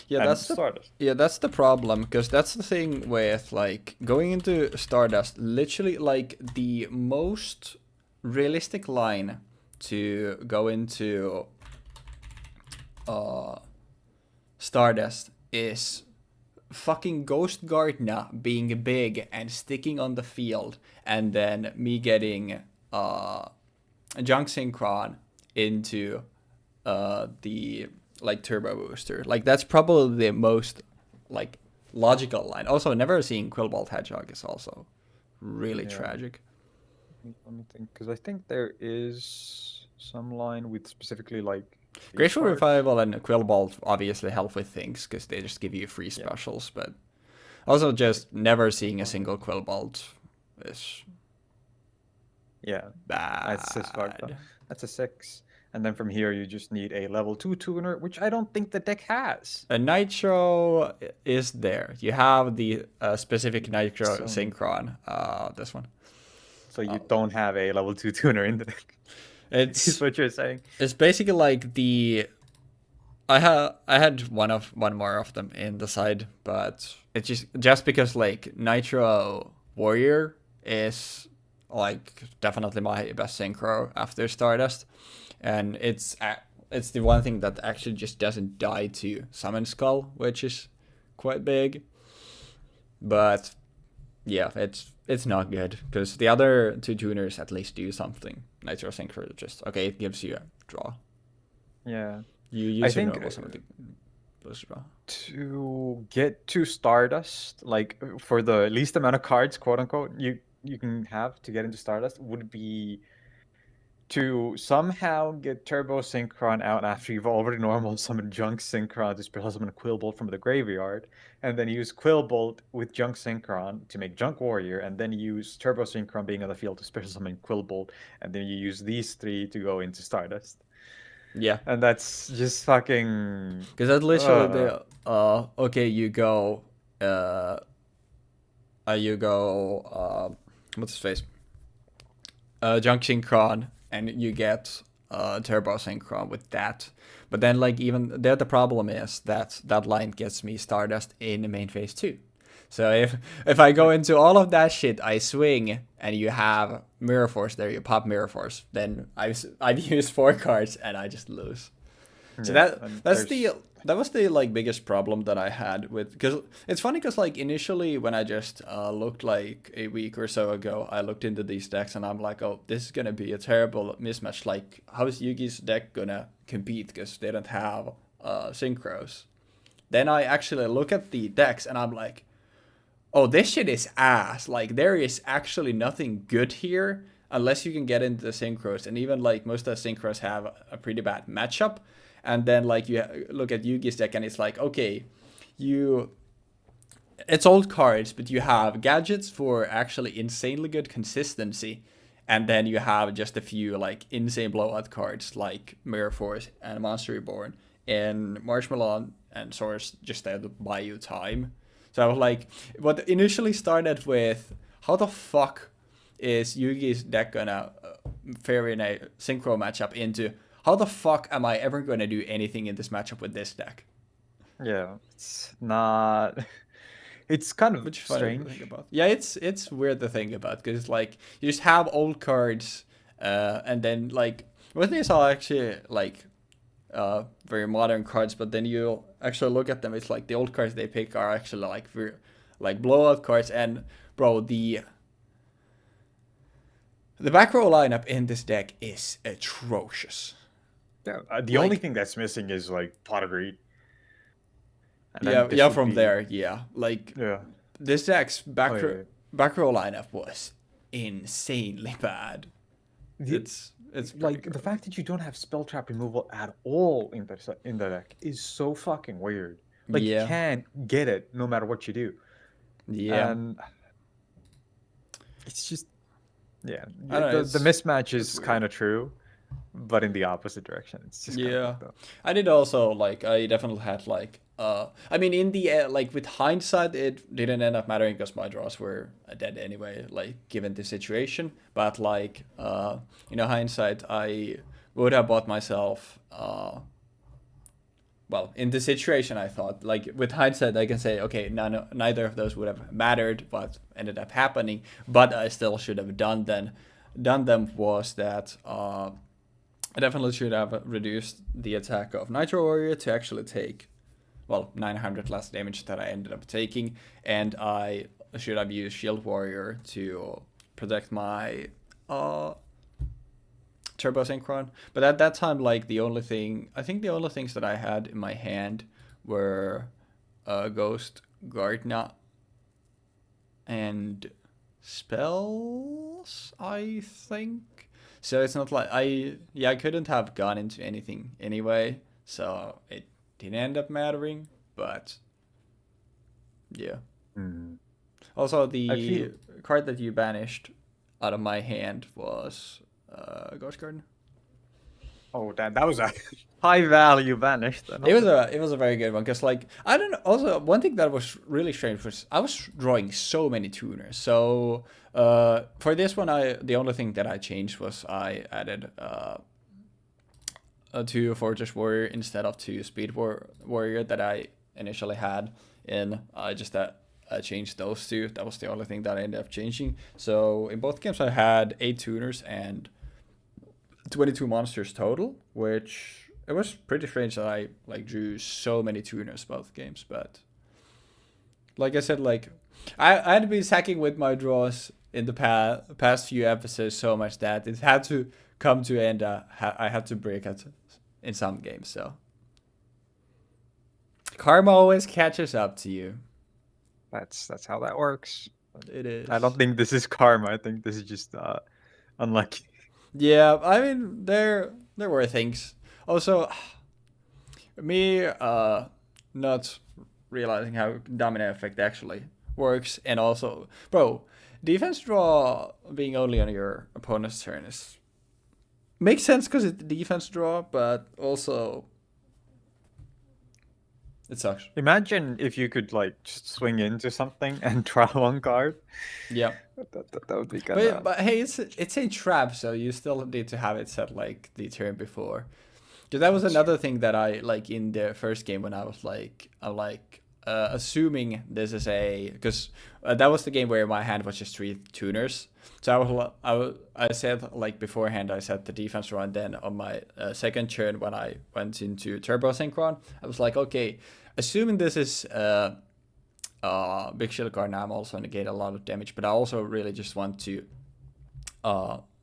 yeah, And that's the Stardust. yeah, that's the problem, because that's the thing with like going into Stardust. Literally, like the most realistic line to go into Stardust is fucking Ghost Gardener being big and sticking on the field, and then me getting Junk Synchron into the like turbo booster. Like that's probably the most like logical line. Also, never seeing Quillbolt Hedgehog is also really tragic. Let me think, because I think there is some line with specifically like Graceful cards. Revival and Quillbolt obviously help with things because they just give you free specials, but also just never seeing a single Quillbolt is bad. That's a 6. And then from here, you just need a level 2 tuner, which I don't think the deck has. A Nitro is there. You have the specific Nitro Synchron, this one. So you don't have a level 2 tuner in the deck. It's what you're saying. It's basically like the... I had one more of them in the side, but it's just because like Nitro Warrior is like definitely my best synchro after Stardust, and it's the one thing that actually just doesn't die to Summon Skull, which is quite big. But yeah, it's not good because the other two tuners at least do something. Nitro Synchro just okay, it gives you a draw. Yeah. You use your normal summon to draw. To get to Stardust, like for the least amount of cards, quote unquote, you can have to get into Stardust would be to somehow get Turbo Synchron out after you've already normal summoned Junk Synchron to special summon Quillbolt from the graveyard, and then use Quillbolt with Junk Synchron to make Junk Warrior, and then use Turbo Synchron being on the field to special summon Quillbolt, and then you use these 3 to go into Stardust. Yeah. And that's just fucking... Because that's literally the... okay, you go... what's his face? Junk Synchron, and you get Turbo Synchron with that. But then, like, even there, the problem is that that line gets me Stardust in the main phase too. So if I go into all of that shit, I swing, and you have Mirror Force there, you pop Mirror Force, then I've used 4 cards, and I just lose. So that was the like biggest problem that I had with, because it's funny because like initially when I just looked like a week or so ago, I looked into these decks and I'm like, oh, this is gonna be a terrible mismatch. Like, how is Yugi's deck gonna compete because they don't have synchros? Then I actually look at the decks and I'm like, oh, this shit is ass. Like, there is actually nothing good here unless you can get into the synchros, and even like most of the synchros have a pretty bad matchup. And then like you look at Yugi's deck and it's like, okay, it's old cards, but you have gadgets for actually insanely good consistency, and then you have just a few like insane blowout cards like Mirror Force and Monster Reborn, and Marshmallow and Source just there to buy you time. So I was like, what initially started with, how the fuck is Yugi's deck gonna fare in a synchro matchup, into how the fuck am I ever going to do anything in this matchup with this deck? Yeah, it's not... It's kind of strange. To think about. Yeah, it's weird to think about, because like you just have old cards, and then like what they saw actually like very modern cards, but then you actually look at them, it's like the old cards they pick are actually like very, like blowout cards. And bro, the back row lineup in this deck is atrocious. Yeah, the Like, only thing that's missing is like pot of greed, and then yeah, this yeah, would from be there, yeah. Like, yeah. this deck's Oh yeah. back row lineup was insanely bad. The It's pretty like the gross. fact that you don't have spell trap removal at all in the deck is so fucking weird. Like you Yeah, can't get it no matter what you do, yeah. and it's just yeah. I don't know. The mismatch It's is weird. kind of true, but in the opposite direction. It's just kind of Yeah, fucked up. I did also like. I definitely had like. I mean, in the like with hindsight, it didn't end up mattering because my draws were dead anyway. Like given the situation, but like hindsight, I would have bought myself. Well, in the situation, I thought like with hindsight, I can say okay, neither of those would have mattered. What ended up happening, but I still should have done them was that. I definitely should have reduced the attack of Nitro Warrior to actually take, well, 900 less damage that I ended up taking, and I should have used Shield Warrior to protect my Turbo Synchron. But at that time, like the only things that I had in my hand were Ghost, Gardna, and spells, I think. So it's not like I couldn't have gone into anything anyway, so it didn't end up mattering. But yeah. Mm. Also, I the feel card that you banished out of my hand was Ghost Garden. oh that was a high value banished. I know that. It was a very good one because like I don't know. Also, one thing that was really strange was I was drawing so many tuners. So for this one, I the only thing that I changed was I added to Fortress Warrior instead of to Warrior that I initially had in. I just changed those two. That was the only thing that I ended up changing. So in both games, I had 8 tuners and 22 monsters total, which it was pretty strange that I like drew so many tuners both games. But like I said, like I had been sacking with my draws in the past few episodes so much that it had to come to end. I had to break it in some games. So karma always catches up to you. That's how that works. It I don't is. think this is karma. I think this is just unlucky. Yeah, I mean there were things. Also, me not realizing how domino effect actually works, and also, bro, defense draw being only on your opponent's turn is makes sense because it's defense draw, but also it sucks. Imagine if you could like just swing into something and draw one card. Yeah, That would be kind but of hey, it's a trap, so you still need to have it set like the turn before. Because that was that's true. another thing that I like in the first game when I was like, I'm like assuming this is a because that was the game where my hand was just 3 tuners. So I said like beforehand I set the defense run. Then on my second turn when I went into turbo synchron, I was like, okay, assuming this is big shield card, now I'm also negate a lot of damage, but I also really just want to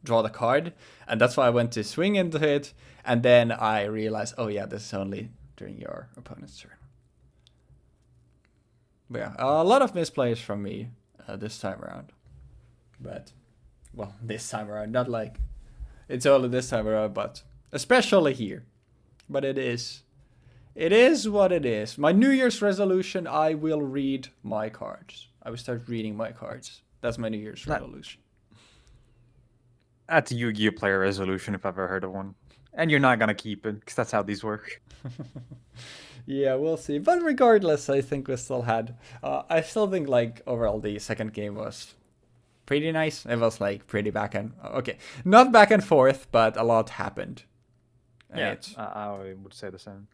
draw the card, and that's why I went to swing into it, and then I realized, oh yeah, this is only during your opponent's turn. But yeah, a lot of misplays from me this time around. But well, this time around, not like it's only this time around, but especially here. But it is what it is. My New Year's resolution: I will read my cards. I will start reading my cards. That's my New Year's that resolution. that's a Yu-Gi-Oh player resolution if I've ever heard of one. And you're not gonna keep it because that's how these work. Yeah, we'll see. But regardless, I think we still had. I still think like overall the second game was pretty nice. It was like pretty back and okay, not back and forth, but a lot happened, and Yeah, I would say the same.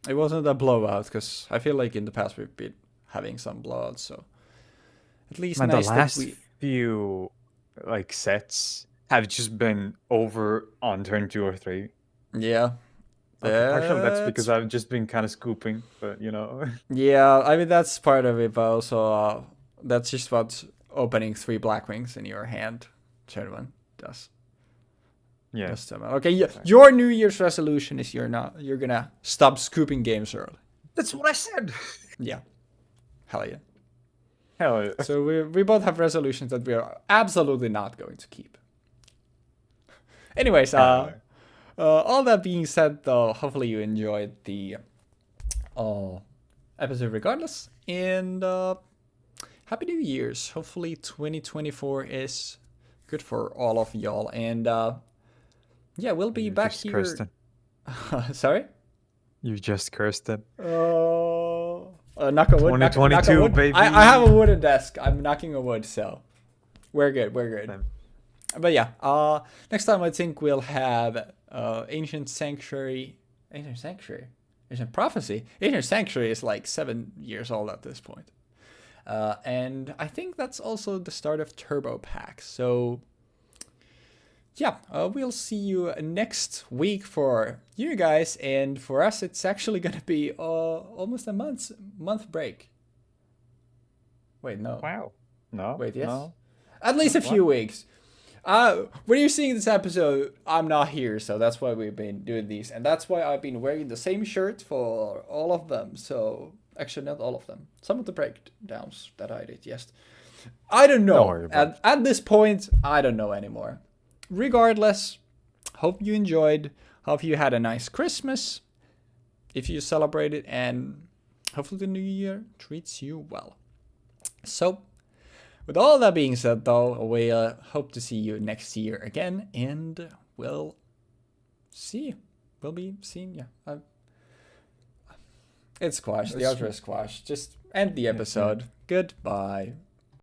it wasn't a blowout because I feel like in the past we've been having some blowouts. So at least Man, the nice that last we. few like sets have just been over on turn 2 or 3. Yeah, Okay, partially that's because That's- I've just been kind of scooping, but you know. Yeah, I mean that's part of it, but also that's just what opening 3 black wings in your hand turn 1 does. Yeah. Does to them. Okay, your New Year's resolution is you're gonna stop scooping games early. That's what I said. Yeah, hell yeah. Hell yeah. So we both have resolutions that we are absolutely not going to keep. Anyways, all that being said, though, hopefully you enjoyed the episode regardless. And Happy New Year's. Hopefully 2024 is good for all of y'all. And yeah, we'll be back just here. Cursed it. Sorry? You just cursed it. Knock on wood. 2022, baby. I have a wooden desk. I'm knocking on wood, so we're good. We're good. Same. But yeah, next time I think we'll have Ancient Sanctuary. Ancient Prophecy. Ancient Sanctuary is like 7 years old at this point. And I think that's also the start of Turbo Pack. So yeah, we'll see you next week for you guys, and for us it's actually gonna be almost a month break. Wait, no. Wow. No. Wait, yes. No. At least a few weeks. When you're seeing this episode, I'm not here, so that's why we've been doing these, and that's why I've been wearing the same shirt for all of them. So actually, not all of them. Some of the breakdowns that I did, yes. I don't know. Don't worry about it. At this point, I don't know anymore. Regardless, hope you enjoyed. Hope you had a nice Christmas, if you celebrated, and hopefully the new year treats you well. So, with all that being said, though, we hope to see you next year again, and we'll see you. We'll be seeing you. It's squashed. The outro is squashed. Just end the episode. Goodbye.